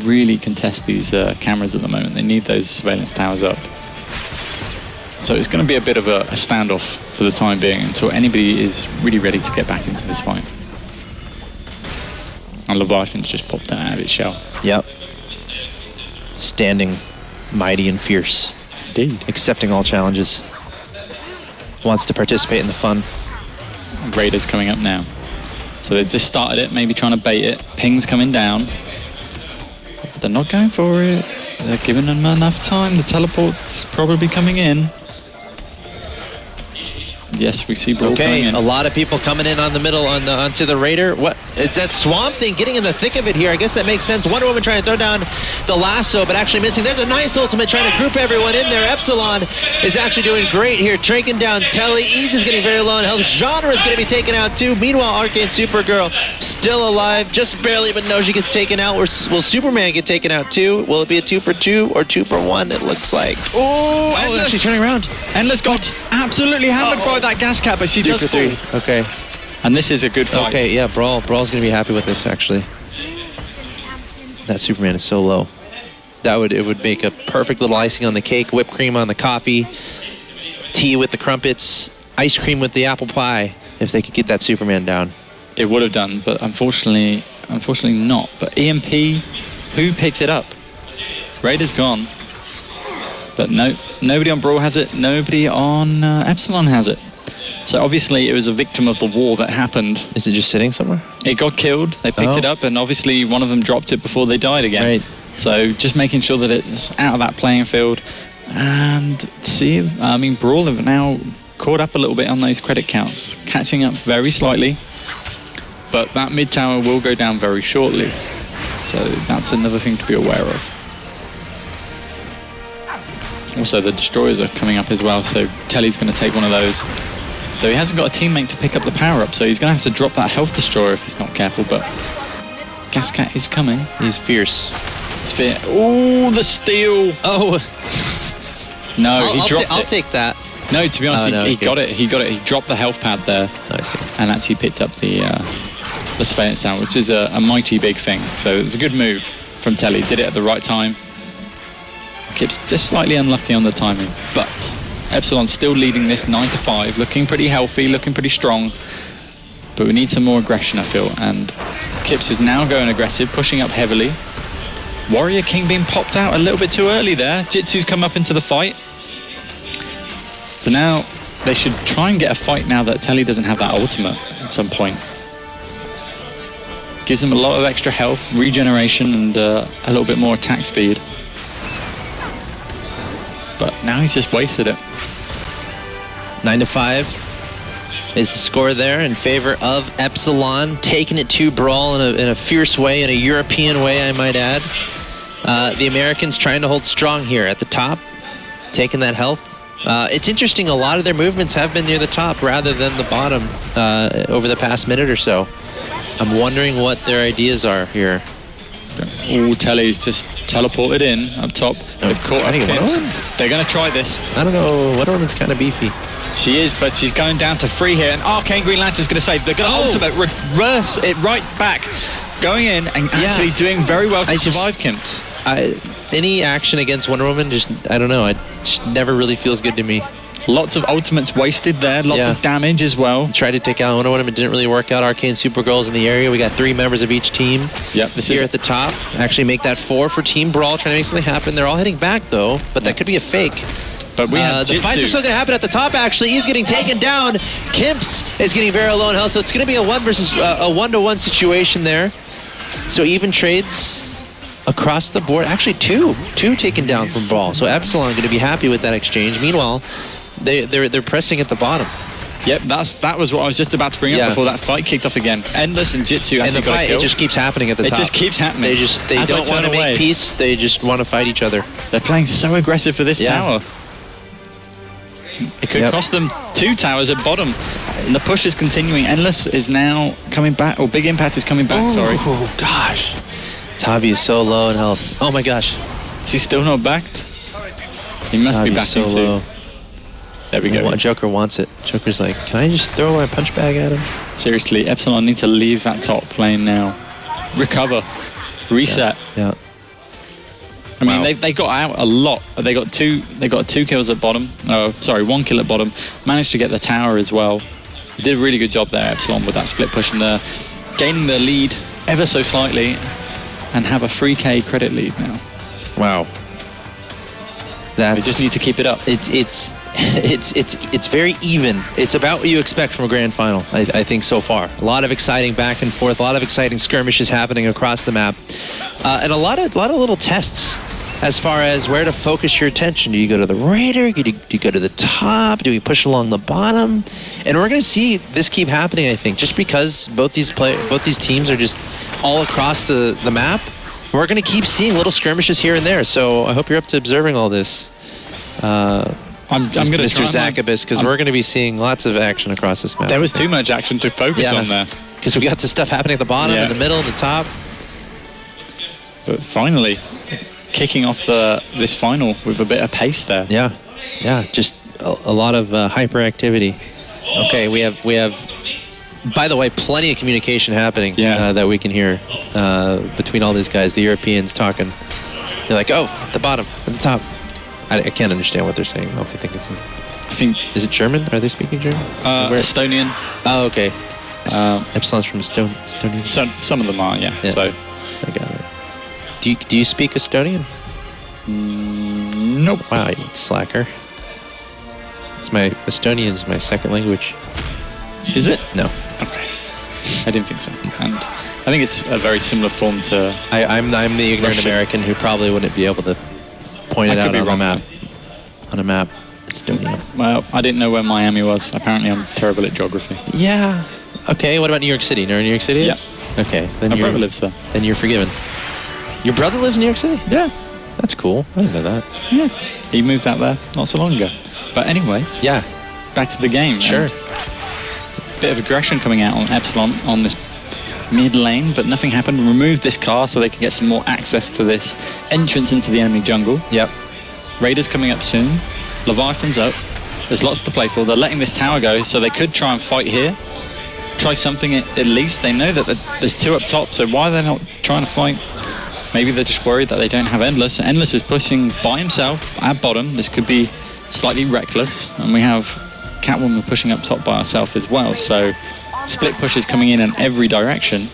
really contest these cameras at the moment. They need those surveillance towers up. So it's going to be a bit of a standoff for the time being until anybody is really ready to get back into this fight. And Leviathan's just popped out of its shell. Yep. Standing mighty and fierce. Indeed. Accepting all challenges. Wants to participate in the fun. Raider's coming up now. So they've just started it, maybe trying to bait it. Ping's coming down. But they're not going for it. They're giving them enough time. The teleport's probably coming in. Yes, we see BrawL coming in. A lot of people coming in on the middle onto the Raider. What? It's that Swamp Thing getting in the thick of it here. I guess that makes sense. Wonder Woman trying to throw down the lasso, but actually missing. There's a nice ultimate trying to group everyone in there. Epsilon is actually doing great here, taking down Telly. Ease is getting very low in health. Genre is going to be taken out too. Meanwhile, Arcane Supergirl still alive, just barely, but no, she gets taken out. Will Superman get taken out too? Will it be a 2 for 2 or 2 for 1? It looks like. Oh, actually turning around. Endless got absolutely hammered by that gas cap, but she does fall. 3. Okay. And this is a good fight. Okay, yeah, BrawL's going to be happy with this, actually. That Superman is so low. It would make a perfect little icing on the cake, whipped cream on the coffee, tea with the crumpets, ice cream with the apple pie, if they could get that Superman down. It would have done, but unfortunately not. But EMP, who picks it up? Raider's gone. But no, nobody on BrawL has it, nobody on Epsilon has it. So obviously it was a victim of the war that happened. Is it just sitting somewhere? It got killed, they picked it up, and obviously one of them dropped it before they died again. Right. So just making sure that it's out of that playing field. And see, I mean, BrawL have now caught up a little bit on those credit counts, catching up very slightly. But that mid tower will go down very shortly. So that's another thing to be aware of. Also, the destroyers are coming up as well, so Telly's going to take one of those. Though he hasn't got a teammate to pick up the power-up, so he's going to have to drop that health destroyer if he's not careful, but Gascat is coming. He's fierce. Oh, the steal. Oh. No, he dropped it. I'll take that. No, to be honest, he okay. got it. He got it. He dropped the health pad there. I see. And actually picked up the surveillance down, which is a mighty big thing. So it was a good move from Telly. Did it at the right time. Kip's just slightly unlucky on the timing, but Epsilon still leading this 9-5, looking pretty healthy, looking pretty strong. But we need some more aggression, I feel. And Kips is now going aggressive, pushing up heavily. Warrior King being popped out a little bit too early there. Jitsu's come up into the fight. So now they should try and get a fight now that Telly doesn't have that ultimate at some point. Gives him a lot of extra health, regeneration, and a little bit more attack speed. But now he's just wasted it. 9-5 is the score there in favor of Epsilon, taking it to BrawL in a fierce way, in a European way, I might add. The Americans trying to hold strong here at the top, taking that health. It's interesting, a lot of their movements have been near the top rather than the bottom over the past minute or so. I'm wondering what their ideas are here. Ooh, Telly's just teleported in up top. They've caught up Kips. They're going to try this. I don't know, Wonder Woman's kind of beefy. She is, but she's going down to 3 here, and Arcane Green Lantern's going to save. They're going to ultimate, reverse it right back, going in and actually doing very well to survive Kips. Any action against Wonder Woman, I don't know, it just never really feels good to me. Lots of ultimates wasted there, lots of damage as well. Tried to take out Wonder Woman, it didn't really work out. Arcane Supergirl's in the area. We got 3 members of each team here at the top. Actually make that 4 for Team BrawL, trying to make something happen. They're all heading back though, but that could be a fake. But we have the fights are still going to happen at the top, actually. He's getting taken down. Kimps is getting very low in health, so it's going to be a 1-1 situation there. So even trades across the board. Actually, two taken down from BrawL. So Epsilon going to be happy with that exchange. Meanwhile, they're pressing at the bottom. Yep, that was what I was just about to bring up before that fight kicked off again. Endless and Jitsu and the fight, it just keeps happening at the top. It just keeps happening. They don't want to make peace. They just want to fight each other. They're playing so aggressive for this tower. It could cost them 2 towers at bottom. And the push is continuing. Endless is now coming back, or Big Impact is coming back, sorry. Oh, gosh. Tavi is so low in health. Oh, my gosh. Is he still not backed? He must be backing soon. Low. There we go. Joker wants it. Joker's like, can I just throw my punch bag at him? Seriously, Epsilon need to leave that top lane now. Recover. Reset. Yeah. I mean, they got out a lot. They got two kills at bottom. Oh, sorry, 1 kill at bottom. Managed to get the tower as well. They did a really good job there, Epsilon, with that split push, and gaining the lead ever so slightly, and have a 3K credit lead now. Wow. They just need to keep it up. It's very even. It's about what you expect from a grand final, I think, so far. A lot of exciting back and forth, a lot of exciting skirmishes happening across the map, and a lot of little tests as far as where to focus your attention. Do you go to the Raider? Do you go to the top? Do we push along the bottom? And we're going to see this keep happening, I think, just because both these teams are just all across the map. We're going to keep seeing little skirmishes here and there. So I hope you're up to observing all this. I'm going to Mr. Zachabas, because we're going to be seeing lots of action across this map. There was too much action to focus on there. Because we got the stuff happening at the bottom, in the middle, and the top. But finally, kicking off this final with a bit of pace there. Yeah, just a lot of hyperactivity. Okay, we have, by the way, plenty of communication happening that we can hear between all these guys, the Europeans talking. They're like, oh, at the bottom, at the top. I can't understand what they're saying. I think is it German? Are they speaking German? Estonian. Oh, okay. Epsilon's from Estonia. Some of them are, yeah. So I got it. Do you speak Estonian? Nope. Wow, you slacker. Estonian is my second language. Is it? No. Okay. I didn't think so. And I think it's a very similar form to. I'm the ignorant Russian. American who probably wouldn't be able to point it out on a map. On a map, Estonia. Well, I didn't know where Miami was. Apparently, I'm terrible at geography. Yeah. Okay. What about New York City? Know where New York City is? Yeah. Okay. Then My brother lives there. Then you're forgiven. Your brother lives in New York City? Yeah. That's cool. I didn't know that. Yeah. He moved out there not so long ago. But anyways. Yeah. Back to the game. Sure. bit of aggression coming out on Epsilon on this mid lane, but nothing happened. Removed this car so they can get some more access to this entrance into the enemy jungle. Yep. Raiders coming up soon. Leviathan's up. There's lots to play for. They're letting this tower go, so they could try and fight here. Try something at least. They know that there's 2 up top, so why are they not trying to fight? Maybe they're just worried that they don't have Endless. Endless is pushing by himself at bottom. This could be slightly reckless. And we have Catwoman pushing up top by herself as well. So split pushes coming in every direction.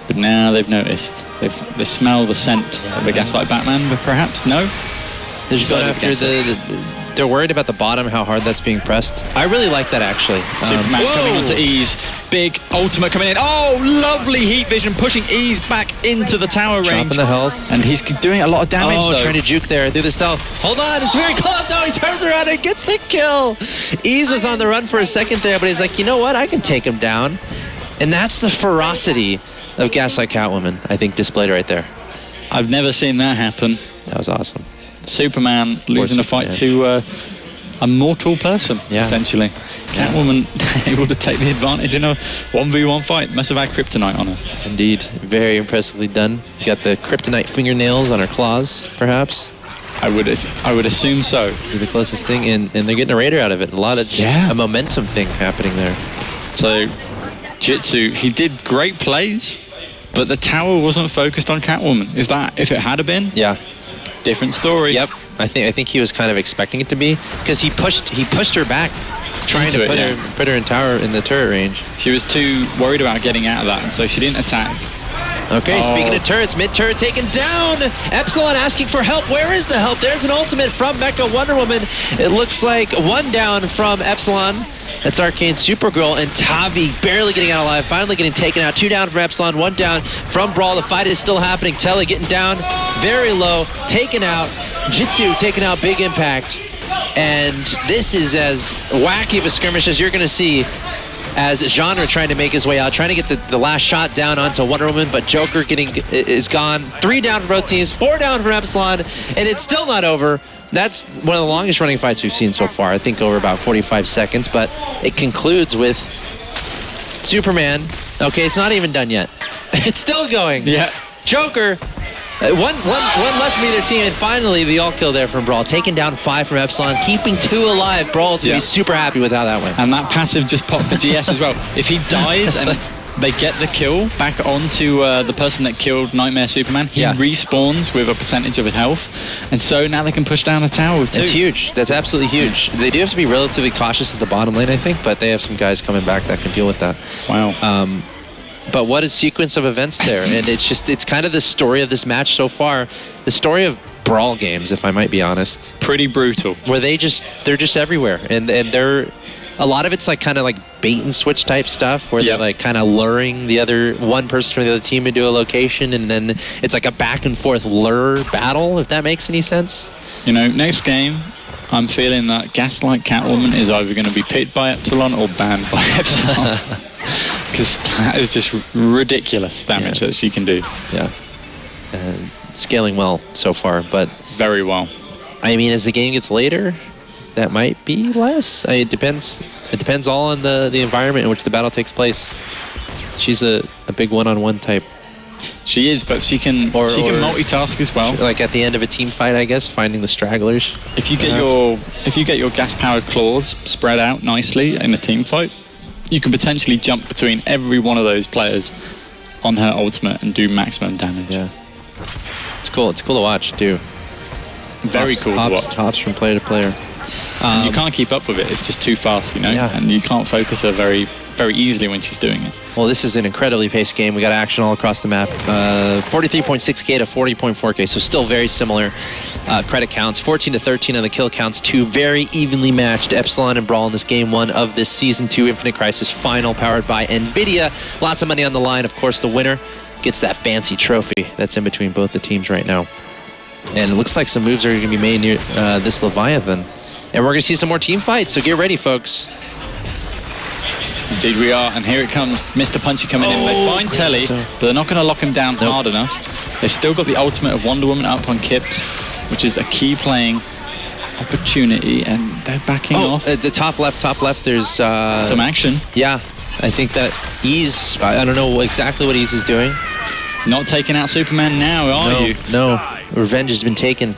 But now they've noticed. They smell the scent of the Gaslight Batman, but perhaps no. They're just going after they're worried about the bottom, how hard that's being pressed. I really like that, actually. Superman coming onto Ease. Big ultimate coming in. Oh, lovely heat vision, pushing Ease back into the tower range. Dropping the health. And he's doing a lot of damage, though. Trying to juke there through the stealth. Hold on, it's very close. Oh, he turns around and gets the kill. Ease was on the run for a second there, but he's like, you know what? I can take him down. And that's the ferocity of Gaslight Catwoman, I think, displayed right there. I've never seen that happen. That was awesome. Superman losing a fight to a mortal person, essentially. Catwoman able to take the advantage in a 1v1 fight. Must have had kryptonite on her. Indeed. Very impressively done. You got the kryptonite fingernails on her claws, perhaps. I would assume so. The closest thing, and they're getting a raider out of it. A lot of a momentum thing happening there. So, Jitsu, he did great plays, but the tower wasn't focused on Catwoman. If it had been, different story. Yep. I think he was kind of expecting it to be, because he pushed her back, trying to put her in the turret range. She was too worried about getting out of that, and so she didn't attack. Okay, speaking of turrets, mid-turret taken down. Epsilon asking for help. Where is the help? There's an ultimate from Mecha Wonder Woman. It looks like 1 down from Epsilon. That's Arcane Supergirl, and Tavi barely getting out alive, finally getting taken out. 2 down from Epsilon, 1 down from BrawL. The fight is still happening. Telly getting down very low, taken out. Jitsu taking out Big Impact. And this is as wacky of a skirmish as you're going to see, as Genre trying to make his way out, trying to get the last shot down onto Wonder Woman, but Joker is gone. 3 down from both teams, 4 down from Epsilon, and it's still not over. That's one of the longest running fights we've seen so far. I think over about 45 seconds, but it concludes with Superman. Okay, it's not even done yet. It's still going. Yeah. Joker, one left from either team, and finally the all kill there from BrawL, taking down 5 from Epsilon, keeping 2 alive. BrawL's gonna be super happy with how that went. And that passive just popped for GS as well. If he dies and they get the kill back onto the person that killed Nightmare Superman, he respawns with a percentage of his health, and so now they can push down the tower with 2. That's huge. That's absolutely huge. They do have to be relatively cautious at the bottom lane, I think, but they have some guys coming back that can deal with that. Wow. But what a sequence of events there. And it's kind of the story of this match so far. The story of BrawL games, if I might be honest. Pretty brutal. Where they're just everywhere. And they're, a lot of it's like kind of like bait and switch type stuff where they're like kind of luring the other one person from the other team into a location, and then it's like a back and forth lure battle, if that makes any sense. You know, next game, I'm feeling that Gaslight Catwoman is either going to be picked by Epsilon or banned by Epsilon. Because that is just ridiculous damage that she can do. Yeah. Scaling well so far, but... Very well. I mean, as the game gets later, that might be less. It depends. It depends all on the environment in which the battle takes place. She's a big one-on-one type. She is, but she can multitask as well. Like at the end of a team fight, I guess, finding the stragglers. If you get your gas-powered claws spread out nicely in a team fight, you can potentially jump between every one of those players on her ultimate and do maximum damage. Yeah. It's cool. It's cool to watch, too. Very cool to watch. Hops from player to player. And you can't keep up with it. It's just too fast, you know? Yeah. And you can't focus her very, very easily when she's doing it. Well, this is an incredibly paced game. We got action all across the map. 43.6K to 40.4K, so still very similar credit counts. 14 to 13 on the kill counts. 2 very evenly matched Epsilon and BrawL in this game 1 of this Season 2 Infinite Crisis Final, powered by NVIDIA. Lots of money on the line. Of course, the winner gets that fancy trophy that's in between both the teams right now. And it looks like some moves are going to be made near this Leviathan. And we're going to see some more team fights, so get ready, folks. Indeed we are, and here it comes. Mr. Punchy coming in. They find Telly, but they're not going to lock him down hard enough. They've still got the ultimate of Wonder Woman up on Kips, which is a key playing opportunity, and they're backing off. At the top left, there's... some action. Yeah. I think that Ease, I don't know exactly what Ease is doing. Not taking out Superman now, are you? No, revenge has been taken.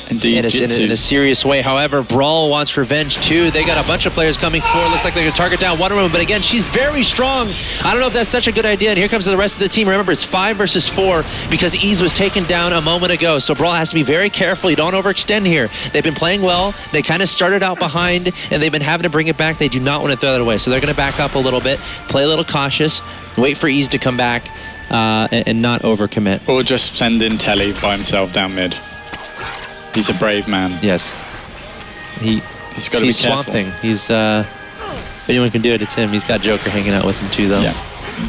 Indeed, in a serious way. However, BrawL wants revenge too. They got a bunch of players coming forward. Looks like they're going to target down Wonder Woman, but again, she's very strong. I don't know if that's such a good idea. And here comes the rest of the team. Remember, it's 5 versus 4 because Ease was taken down a moment ago. So BrawL has to be very careful. You don't overextend here. They've been playing well. They kind of started out behind, and they've been having to bring it back. They do not want to throw that away. So they're going to back up a little bit, play a little cautious, wait for Ease to come back, and not overcommit. Or just send in Telly by himself down mid. He's a brave man. Yes. He's got to be Swamp Thing. He's if anyone can do it, it's him. He's got Joker hanging out with him too, though. Yeah.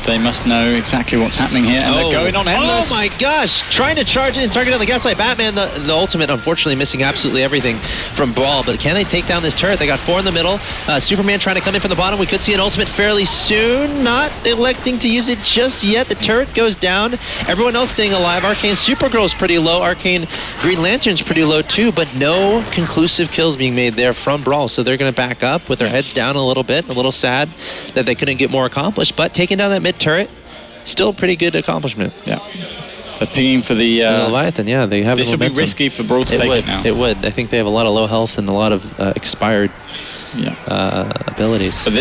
They must know exactly what's happening here, and they're going on endless. Oh my gosh! Trying to charge in and target on the Gaslight. Batman, the ultimate, unfortunately missing absolutely everything from BrawL, but can they take down this turret? They got 4 in the middle. Superman trying to come in from the bottom. We could see an ultimate fairly soon. Not electing to use it just yet. The turret goes down. Everyone else staying alive. Arcane Supergirl's pretty low. Arcane Green Lantern's pretty low too, but no conclusive kills being made there from BrawL, so they're going to back up with their heads down a little bit. A little sad that they couldn't get more accomplished, but taking down that mid turret, still a pretty good accomplishment. Yeah. They're pinging for the Leviathan, yeah, they have this would be risky for BrawL to take it now. It would. I think they have a lot of low health and a lot of expired abilities. But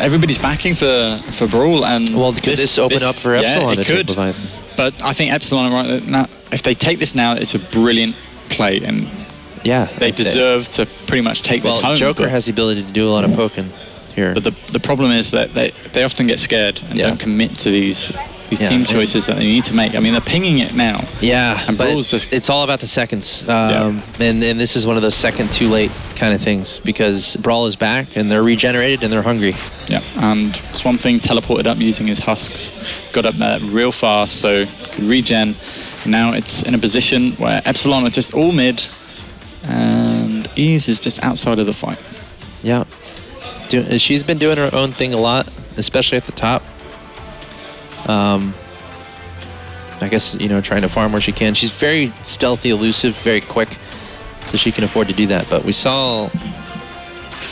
everybody's backing for BrawL, and well, could this open up for Epsilon to take Leviathan? But I think Epsilon right now, if they take this now, it's a brilliant play, and they deserve to pretty much take this home. Joker has the ability to do a lot of poking here. But the problem is that they often get scared and don't commit to these team choices that they need to make. I mean, they're pinging it now. Yeah, and but it's all about the seconds. And this is one of those second too late kind of things because BrawL is back and they're regenerated and they're hungry. Yeah, and Swamp Thing teleported up using his husks, got up there real fast, so could regen. Now it's in a position where Epsilon are just all mid, and Ease is just outside of the fight. Yeah. She's been doing her own thing a lot, especially at the top. I guess, trying to farm where she can. She's very stealthy, elusive, very quick, so she can afford to do that. But we saw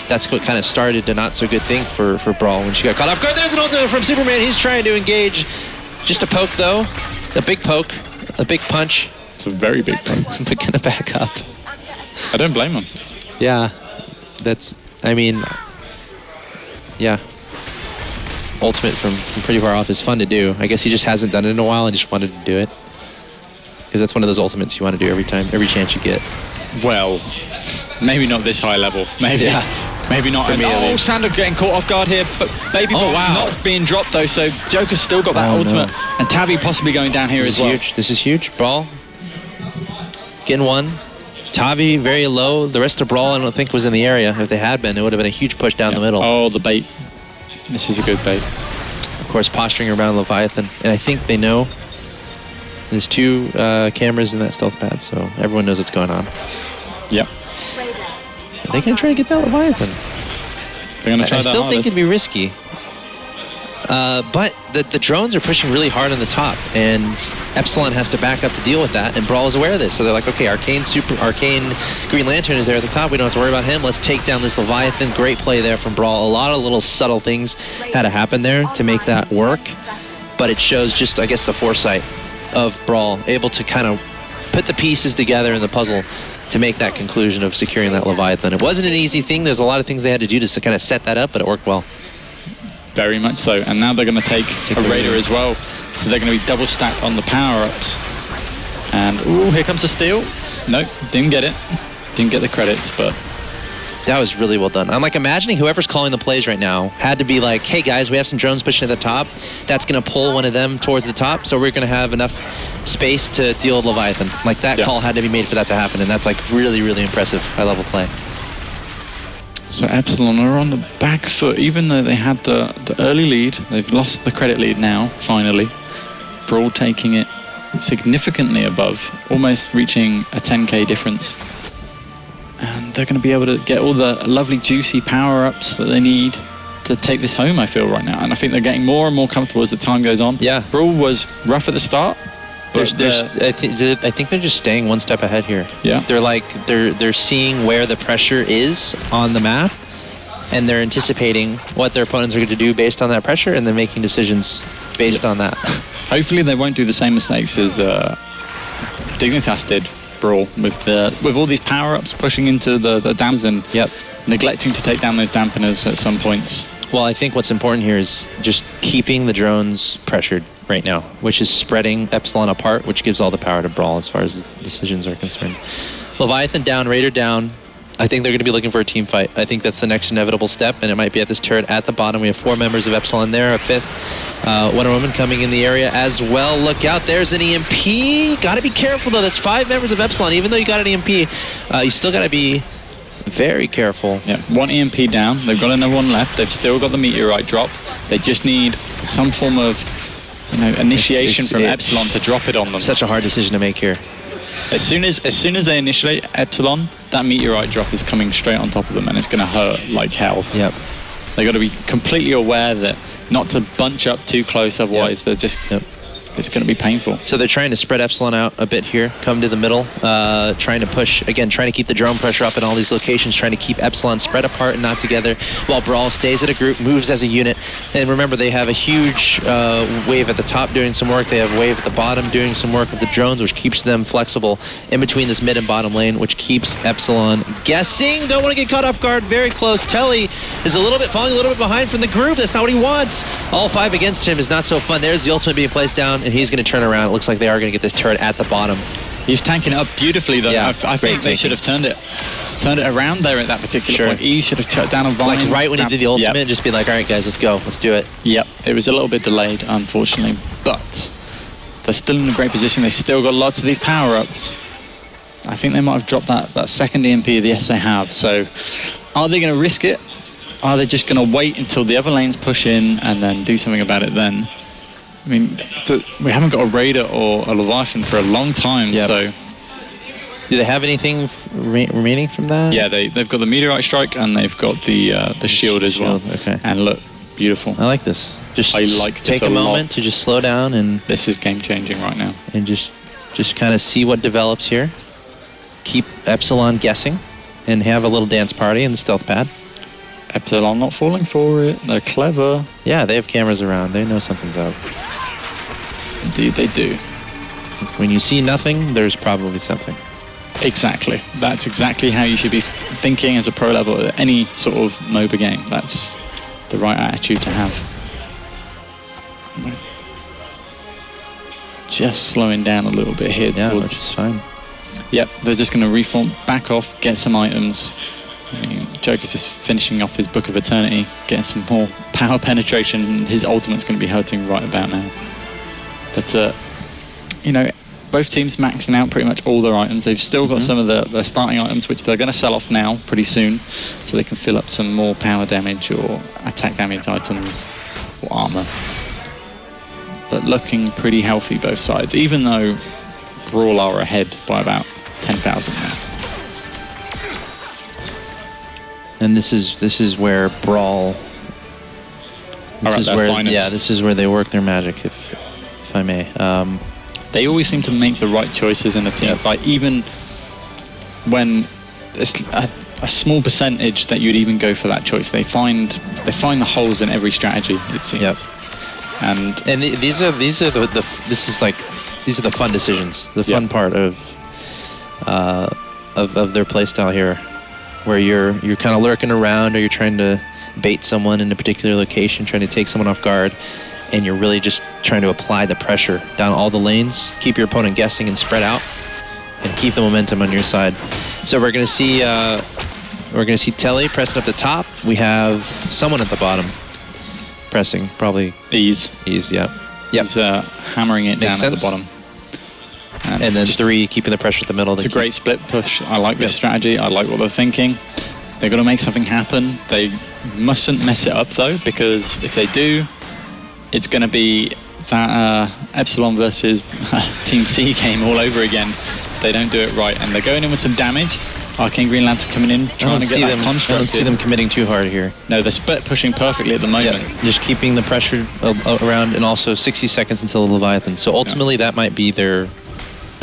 that's what kind of started a not-so-good thing for BrawL when she got caught off guard. There's an ultimate from Superman. He's trying to engage. Just a poke, though. A big poke. A big punch. It's a very big poke. But gonna back up. I don't blame him. Yeah. Yeah. Ultimate from pretty far off is fun to do. I guess he just hasn't done it in a while and just wanted to do it. Because that's one of those ultimates you want to do every chance you get. Well, maybe not this high level. Maybe. Yeah. Maybe not. Sander getting caught off guard here, but Baby Bomb not being dropped though, so Joker's still got that ultimate. No. And Tavi possibly going down here as well. This is huge. BrawL getting one. Tavi very low. The rest of BrawL I don't think was in the area. If they had been, it would have been a huge push down the middle. Oh, the bait. This is a good bait. Of course, posturing around Leviathan. And I think they know there's 2 cameras in that stealth pad, so everyone knows what's going on. Yep. Are they going to try to get that Leviathan? They're going to try I still think it'd be risky. But the drones are pushing really hard on the top, and Epsilon has to back up to deal with that, and BrawL is aware of this. So they're like, okay, Arcane Green Lantern is there at the top. We don't have to worry about him. Let's take down this Leviathan. Great play there from BrawL. A lot of little subtle things had to happen there to make that work, but it shows just, I guess, the foresight of BrawL, able to kind of put the pieces together in the puzzle to make that conclusion of securing that Leviathan. It wasn't an easy thing. There's a lot of things they had to do to kind of set that up, but it worked well. Very much so. And now they're going to take a Raider as well. So they're going to be double stacked on the power-ups. And, ooh, here comes the steal. Nope, didn't get it. Didn't get the credits, but... That was really well done. I'm like imagining whoever's calling the plays right now had to be like, hey guys, we have some drones pushing at the top. That's going to pull one of them towards the top, so we're going to have enough space to deal with Leviathan. Like that call had to be made for that to happen, and that's like really, really impressive high-level play. So Epsilon are on the back foot, even though they had the early lead. They've lost the credit lead now, finally. BrawL taking it significantly above, almost reaching a 10k difference. And they're going to be able to get all the lovely, juicy power-ups that they need to take this home, I feel, right now. And I think they're getting more and more comfortable as the time goes on. Yeah. BrawL was rough at the start. But I think they're just staying one step ahead here. Yeah. They're seeing where the pressure is on the map, and they're anticipating what their opponents are going to do based on that pressure, and then making decisions based on that. Hopefully they won't do the same mistakes as Dignitas did, BrawL, with all these power-ups pushing into the dampers and neglecting to take down those dampeners at some points. Well, I think what's important here is just keeping the drones pressured right now, which is spreading Epsilon apart, which gives all the power to BrawL as far as decisions are concerned. Leviathan down, Raider down. I think they're going to be looking for a team fight. I think that's the next inevitable step, and it might be at this turret at the bottom. We have 4 members of Epsilon there, a 5th Wonder Woman coming in the area as well. Look out, there's an EMP. Got to be careful, though. That's 5 members of Epsilon. Even though you got an EMP, you still got to be very careful. Yeah, 1 EMP down. They've got another one left. They've still got the meteorite drop. They just need some form of initiation from Epsilon to drop it on them. Such a hard decision to make here. As soon as they initiate Epsilon, that meteorite drop is coming straight on top of them, and it's going to hurt like hell. Yep. They got to be completely aware that not to bunch up too close, otherwise they're just it's going to be painful. So they're trying to spread Epsilon out a bit here, come to the middle, trying to push, again, trying to keep the drone pressure up in all these locations, trying to keep Epsilon spread apart and not together, while BrawL stays at a group, moves as a unit. And remember, they have a huge wave at the top doing some work. They have wave at the bottom doing some work with the drones, which keeps them flexible in between this mid and bottom lane, which keeps Epsilon guessing. Don't want to get caught off guard, very close. Telly is falling a little bit behind from the group. That's not what he wants. All 5 against him is not so fun. There's the ultimate being placed down, and he's going to turn around. It looks like they are going to get this turret at the bottom. He's tanking it up beautifully, though. Yeah, I think they should have turned it around there at that particular point. He should have shut down a Vine. Like right when he did the ultimate, just be like, all right, guys, let's go. Let's do it. Yep. It was a little bit delayed, unfortunately, but they're still in a great position. They still got lots of these power-ups. I think they might have dropped that second EMP. Yes, they have. So are they going to risk it? Are they just going to wait until the other lanes push in and then do something about it then? I mean, we haven't got a Raider or a Leviathan for a long time, so... Do they have anything remaining from that? Yeah, they've got the meteorite strike and they've got the shield as well. Okay. And look, beautiful. I like this. I like take a moment to just slow down and... This is game-changing right now. And just kind of see what develops here. Keep Epsilon guessing and have a little dance party in the stealth pad. Epsilon not falling for it. They're clever. Yeah, they have cameras around. They know something's up. Indeed, they do. When you see nothing, there's probably something. Exactly. That's exactly how you should be thinking as a pro level at any sort of MOBA game. That's the right attitude to have. Just slowing down a little bit here. Yeah, which is fine. Yep, they're just going to reform, back off, get some items. I mean, Joker's just finishing off his Book of Eternity, getting some more power penetration. His ultimate's going to be hurting right about now. But, both teams maxing out pretty much all their items. They've still got some of their starting items, which they're going to sell off now pretty soon, so they can fill up some more power damage or attack damage items or armor. But looking pretty healthy both sides, even though BrawL are ahead by about 10,000 now. And this is where BrawL. This is where they work their magic, if I may. They always seem to make the right choices in the team. Like even when it's a small percentage that you'd even go for that choice, they find the holes in every strategy. It seems. Yep. And these are the fun decisions. The fun part of their playstyle here, where you're kind of lurking around, or you're trying to bait someone in a particular location, trying to take someone off guard, and you're really just trying to apply the pressure down all the lanes, keep your opponent guessing and spread out, and keep the momentum on your side. So we're gonna see Telly pressing up the top. We have someone at the bottom pressing, probably Ease. Yeah. Yep. He's hammering it down at the bottom. And then 3 keeping the pressure at the middle. It's a great split push. I like this strategy. I like what they're thinking. They've got to make something happen. They mustn't mess it up though, because if they do, it's going to be that Epsilon versus Team C game all over again. They don't do it right, and they're going in with some damage. Arcane Green Lantern coming in, trying to get that constructed. I don't see them committing too hard here. No, they're split pushing perfectly at the moment. Yeah, just keeping the pressure around, and also 60 seconds until the Leviathan. So ultimately, that might be the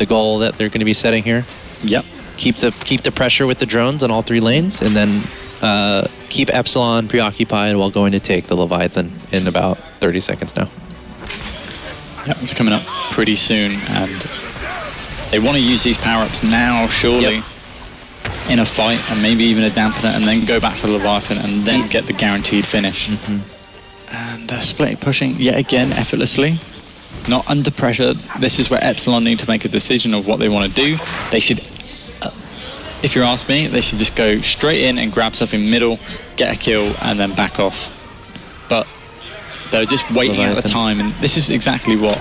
goal that they're going to be setting here. Yep. Keep the pressure with the drones on all 3 lanes, and then keep Epsilon preoccupied while going to take the Leviathan in about 30 seconds now. Yep, it's coming up pretty soon, and they want to use these power-ups now, surely, in a fight, and maybe even a dampener, and then go back to the Leviathan, and then get the guaranteed finish. And they're splitting, pushing yet again effortlessly, not under pressure. This is where Epsilon need to make a decision of what they want to do. They should, if you ask me, they should just go straight in and grab something middle, get a kill, and then back off. But they're just waiting out the time, and this is exactly what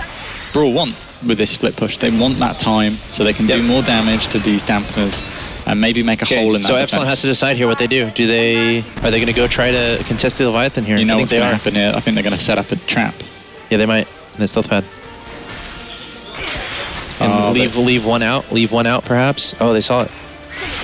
BrawL want with this split push. They want that time so they can do more damage to these dampeners and maybe make a hole in that So defense. Epsilon has to decide here what they do. Are they going to go try to contest the Leviathan here? You know I think what's going to happen here? I think they're going to set up a trap. Yeah, they might. They stealth pad. And leave one out. Leave one out, perhaps. Oh, they saw it.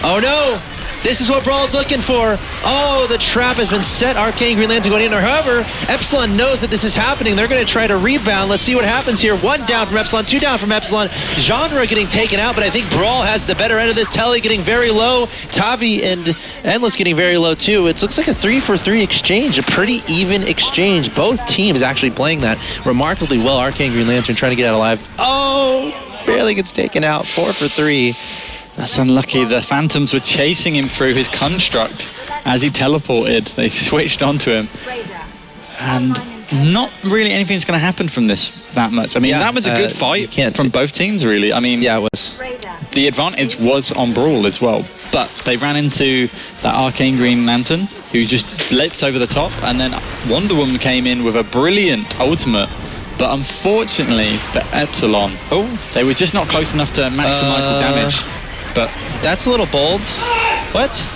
Oh no! This is what BrawL's looking for. Oh, the trap has been set. Arcane Green Lantern going in there. However, Epsilon knows that this is happening. They're going to try to rebound. Let's see what happens here. 1 down from Epsilon, 2 down from Epsilon. Genre getting taken out, but I think BrawL has the better end of this. Telly getting very low. Tavi and Endless getting very low too. It looks like a 3-for-3 exchange, a pretty even exchange. Both teams actually playing that remarkably well. Arcane Green Lantern trying to get out alive. Oh, barely gets taken out. 4-for-3. That's unlucky. The Phantoms were chasing him through his construct as he teleported. They switched onto him. And not really anything's going to happen from this that much. I mean, that was a good fight from both teams, really. I mean, yeah, it was. The advantage was on BrawL as well. But they ran into that Arcane Green Lantern, who just leapt over the top. And then Wonder Woman came in with a brilliant ultimate. But unfortunately, for Epsilon, they were just not close enough to maximize the damage. But that's a little bold. What?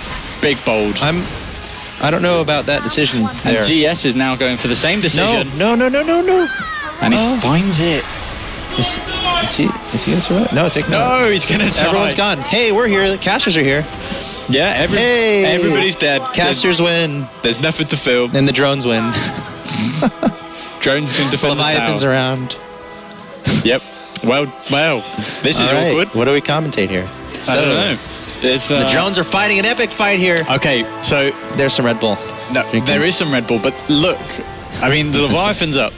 Big bold. I don't know about that decision there. And GS is now going for the same decision. No. And he finds it. Is he gonna survive? No, take No, he's gonna die. Everyone's gone. Hey, we're here. The casters are here. Yeah, everybody's dead. Casters win. There's nothing to film. And the drones win. Drones can defend Leviathan's the tower. around. Yep. Well, this is awkward. What do we commentate here? I don't know. The drones are fighting an epic fight here. Okay, so there's some Red Bull. No, there is some Red Bull, but look, I mean, the Leviathan's up,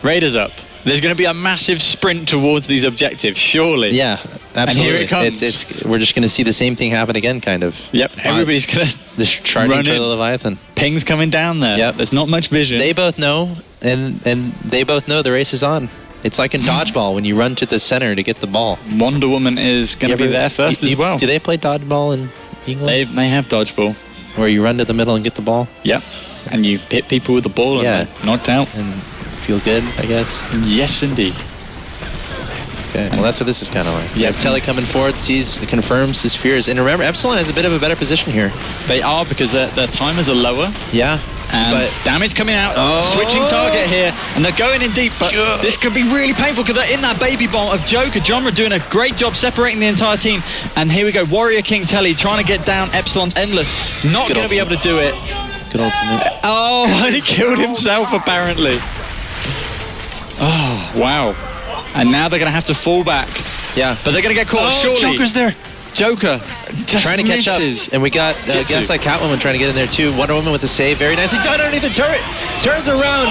Raider's up. There's going to be a massive sprint towards these objectives, surely. Yeah, absolutely. And here it comes. We're just going to see the same thing happen again, kind of. Yep. Everybody's going to just try to the Leviathan. Ping's coming down there. Yep. There's not much vision. They both know, and they both know the race is on. It's like in dodgeball when you run to the center to get the ball. Wonder Woman is going to be there first as well. Do they play dodgeball in England? They have dodgeball. Where you run to the middle and get the ball? Yep. And you hit people with the ball and they're knocked out. And feel good, I guess? Yes, indeed. Okay, well that's what this is kind of like. Yeah, Telly coming forward, confirms his fears. And remember, Epsilon has a bit of a better position here. They are, because their timers are lower. Yeah. And damage coming out, switching target here, and they're going in deep, but this could be really painful because they're in that baby bomb of Joker. Genre doing a great job separating the entire team, and here we go, Warrior King Telly trying to get down Epsilon's Endless. Not going to be able to do it. Good ultimate. Oh, he killed himself apparently. Oh, wow. And now they're going to have to fall back. Yeah. But they're going to get caught, surely. Joker's there. Joker just trying to catch up, and we got Gaslight Catwoman trying to get in there too. Wonder Woman with the save, very nicely done underneath the turret. Turns around,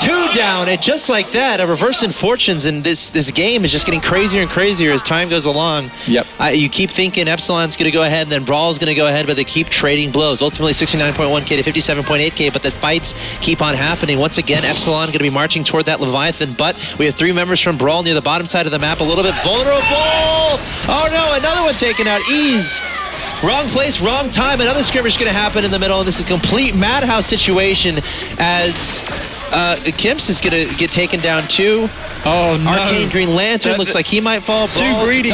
2 down, and just like that, a reverse in fortunes. And this game is just getting crazier and crazier as time goes along. Yep. You keep thinking Epsilon's going to go ahead, and then BrawL's going to go ahead, but they keep trading blows. Ultimately, 69.1k to 57.8k, but the fights keep on happening. Once again, Epsilon going to be marching toward that Leviathan, but we have 3 members from BrawL near the bottom side of the map, a little bit vulnerable. Oh no, another one taken out. Ease. Wrong place, wrong time. Another skirmish going to happen in the middle, and this is a complete madhouse situation as Kimps is going to get taken down too. Oh no. Arcane Green Lantern looks like he might fall. Too greedy.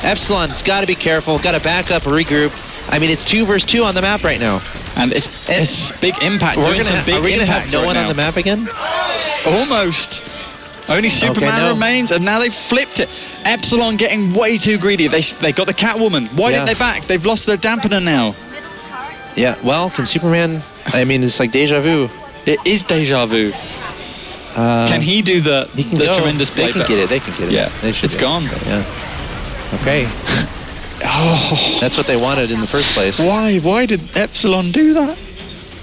Epsilon's got to be careful, got to back up, regroup. I mean, it's 2 versus 2 on the map right now. And it's big impact. Are we going to have no one on the map again? Almost. Only Superman remains, and now they've flipped it. Epsilon getting way too greedy. They got the Catwoman. Why didn't they back? They've lost their dampener now. Yeah, well, can Superman... I mean, it's like deja vu. It is deja vu. Can he do the tremendous play? They can get it. Yeah, it's gone. Yeah. Okay. Oh, That's what they wanted in the first place. why? Why did Epsilon do that?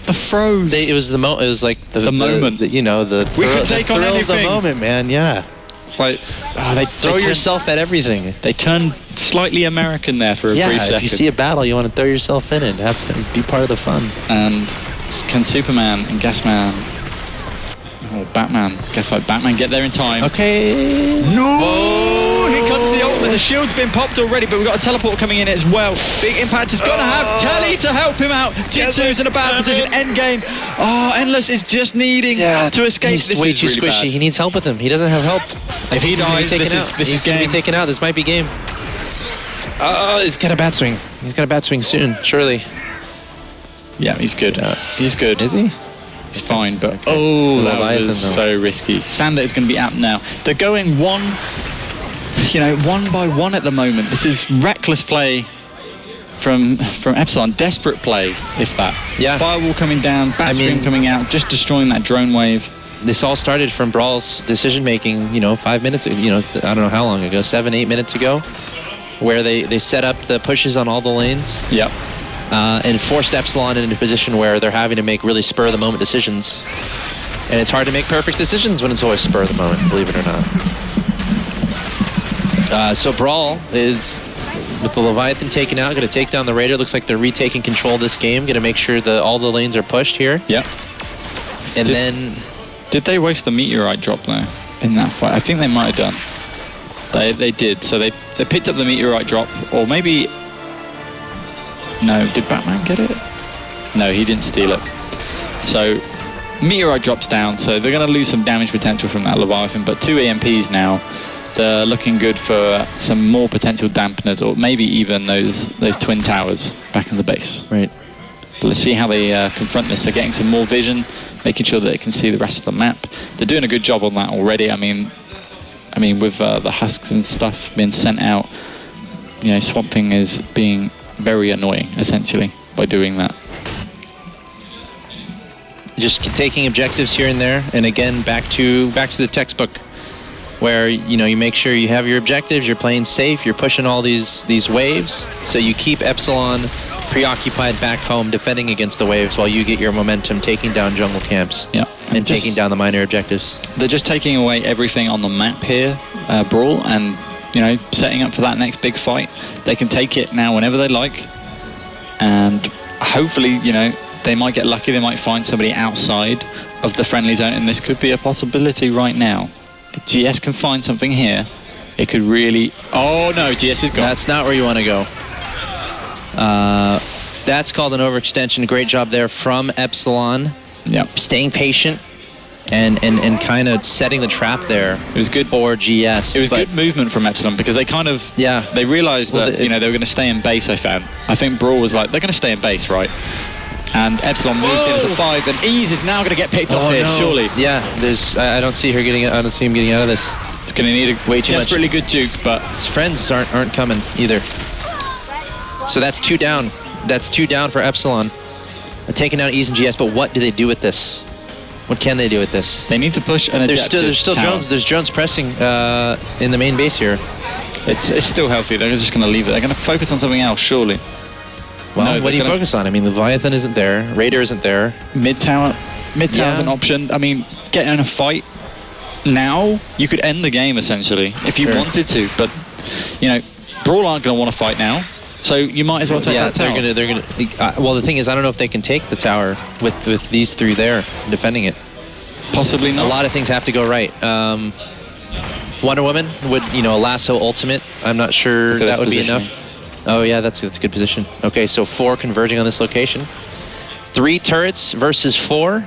The throws. It was the it was like the moment. you know, the We thrill, could take the on thrill of the anything. moment, man. Yeah. It's like Throw yourself at everything. They turned slightly American there for a brief Yeah, second. if you see a battle, you want to throw yourself in it, be part of the fun. And can Superman and Gasman or Batman, guess like Batman, get there in time? Okay. No! Whoa, here comes the ultimate. The shield's been popped already, but we've got a teleport coming in as well. Big Impact is going to have Telly to help him out. Jitsu's in a bad position. Endgame. Oh, Endless is just needing to escape. He's This way is too really squishy. bad. He needs help with him. He doesn't have help. If he dies, this is going to be game. taken out. This might be game. He's got a bat swing. He's got a bat swing soon, surely. Yeah, he's good. He's good. Is he? He's fine, but oh, that Leviathan, was though. so risky. Sander is going to be out now. They're going one by one at the moment. This is reckless play from Epsilon. Desperate play, if that. Yeah. Firewall coming down, bat screen coming out, just destroying that drone wave. This all started from BrawL's decision making, 5 minutes, I don't know how long ago, 7-8 minutes ago, where they set up the pushes on all the lanes. Yep. And forced Epsilon into a position where they're having to make really spur-of-the-moment decisions. And it's hard to make perfect decisions when it's always spur-of-the-moment, believe it or not. So BrawL is, with the Leviathan taken out, going to take down the Raider. Looks like they're retaking control of this game, going to make sure that all the lanes are pushed here. Yep. And then... Did they waste the meteorite drop, though, in that fight? I think they might have done. They did. So they picked up the meteorite drop, or maybe... No, did Batman get it? No, he didn't steal it. So, meteorite drops down, so they're going to lose some damage potential from that Leviathan, but 2 EMPs now. They're looking good for some more potential dampeners, or maybe even those twin towers back in the base. Right. But let's see how they confront this. They're getting some more vision, making sure that they can see the rest of the map. They're doing a good job on that already. I mean, with the husks and stuff being sent out, Swamp Thing is being very annoying, essentially, by doing that. Just taking objectives here and there, and again, back to the textbook, where you make sure you have your objectives, you're playing safe, you're pushing all these waves, so you keep Epsilon preoccupied back home defending against the waves while you get your momentum taking down jungle camps. Yeah. And taking down the minor objectives. They're just taking away everything on the map here, BrawL, and setting up for that next big fight. They can take it now whenever they like, and hopefully, they might get lucky. They might find somebody outside of the friendly zone, and this could be a possibility right now. If GS can find something here, it could really... Oh no, GS is gone. That's not where you want to go. That's called an overextension. Great job there from Epsilon. Yep. Staying patient and kind of setting the trap there. It was good for GS. It was good movement from Epsilon, because they kind of... Yeah. They realized that, they were going to stay in base, I found. I think BrawL was like, they're going to stay in base, right? And Epsilon moved into 5, and Ease is now going to get picked off here, surely. Yeah, I don't see him getting out of this. It's going to need a way too desperately good juke, but his friends aren't coming either. So that's 2 down. That's 2 down for Epsilon. They're taking out Ease and GS, but what do they do with this? What can they do with this? They need to push an objective. There's still tower. drones. There's drones pressing in the main base here. It's still healthy. They're just going to leave it. They're going to focus on something else, surely. Well, No, what do you gonna- focus on? I mean, Leviathan isn't there. Raider isn't there. Mid tower's an option. I mean, getting in a fight now, you could end the game essentially if you wanted to. But BrawL aren't going to want to fight now, so you might as well take that tower. They're gonna. Well, the thing is, I don't know if they can take the tower with these 3 there defending it. Possibly not. A lot of things have to go right. Wonder Woman would, a lasso ultimate. I'm not sure that would be enough. Oh yeah, that's a good position. Okay, so 4 converging on this location. 3 turrets versus 4.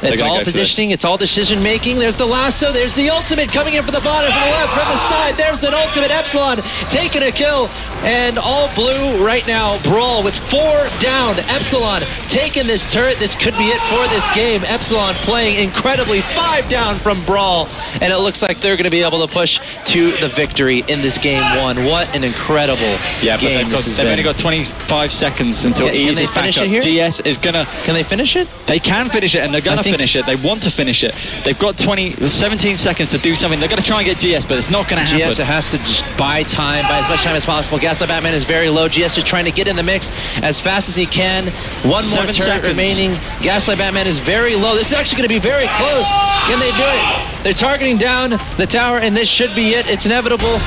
It's all positioning, it's all decision making. There's the lasso, there's the ultimate coming in from the bottom, from the left, from the side. There's an ultimate. Epsilon taking a kill. And all blue right now. BrawL with 4 down. Epsilon taking this turret. This could be it for this game. Epsilon playing incredibly. 5 down from BrawL. And it looks like they're going to be able to push to the victory in this game 1. What an incredible game this has they've been. only got 25 seconds until Can Ease they is back finish up. it here? GS is going to... Can they finish it? They can finish it, and they're going to finish it. They want to finish it. They've got 17 seconds to do something. They're going to try and get GS, but it's not going to happen. GS has to just buy time, buy as much time as possible. Gaslight Batman is very low. GS is trying to get in the mix as fast as he can. One more turret remaining. Gaslight Batman is very low. This is actually going to be very close. Can they do it? They're targeting down the tower, and this should be it. It's inevitable.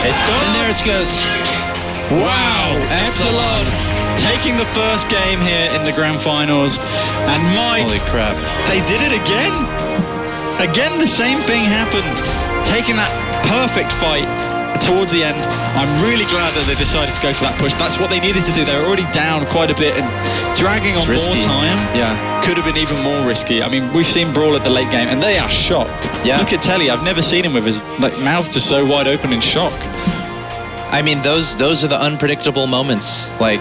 It's gone. And there it goes. Wow, Epsilon taking the first game here in the grand finals, and Holy crap. they did it again. Again, the same thing happened, taking that perfect fight towards the end. I'm really glad that they decided to go for that push. That's what they needed to do. They were already down quite a bit, and dragging on more time could have been even more risky. I mean, we've seen BrawL at the late game, and they are shocked. Yeah. Look at Telly. I've never seen him with his mouth just so wide open in shock. I mean, those are the unpredictable moments. Like,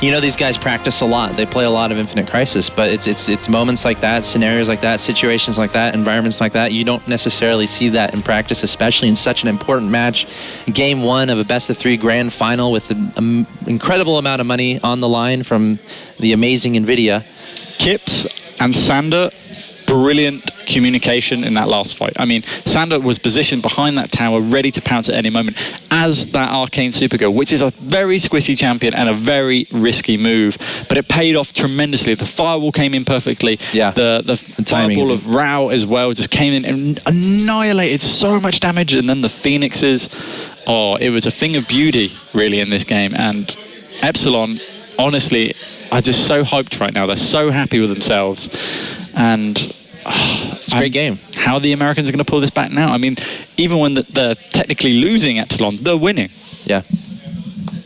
you know, these guys practice a lot. They play a lot of Infinite Crisis, but it's moments like that, scenarios like that, situations like that, environments like that. You don't necessarily see that in practice, especially in such an important match. Game 1 of a best-of-3 grand final with an incredible amount of money on the line from the amazing NVIDIA. Kips and Sander, brilliant communication in that last fight. I mean, Sander was positioned behind that tower, ready to pounce at any moment as that Arcane Supergirl, which is a very squishy champion and a very risky move, but it paid off tremendously. The firewall came in perfectly. Yeah, the fireball of Rao as well just came in and annihilated so much damage, and then the Phoenixes. Oh, it was a thing of beauty, really, in this game. And Epsilon, honestly, are just so hyped right now. They're so happy with themselves. And it's a great game. How the Americans are going to pull this back now? I mean, even when they're technically losing Epsilon, they're winning. Yeah.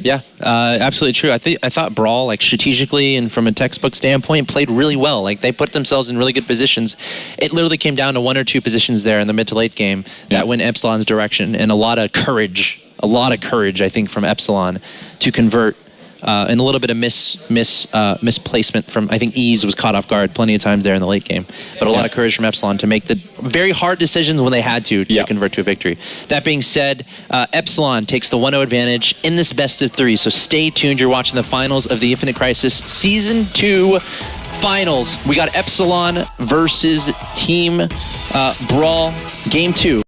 Yeah, absolutely true. I thought BrawL, like strategically and from a textbook standpoint, played really well. Like they put themselves in really good positions. It literally came down to 1 or 2 positions there in the mid to late game that went Epsilon's direction, and a lot of courage, I think, from Epsilon to convert. And a little bit of misplacement from, I think Ease was caught off guard plenty of times there in the late game. But a lot of courage from Epsilon to make the very hard decisions when they had to convert to a victory. That being said, Epsilon takes the 1-0 advantage in this best-of-3. So stay tuned. You're watching the finals of the Infinite Crisis Season 2 finals. We got Epsilon versus Team BrawL Game 2.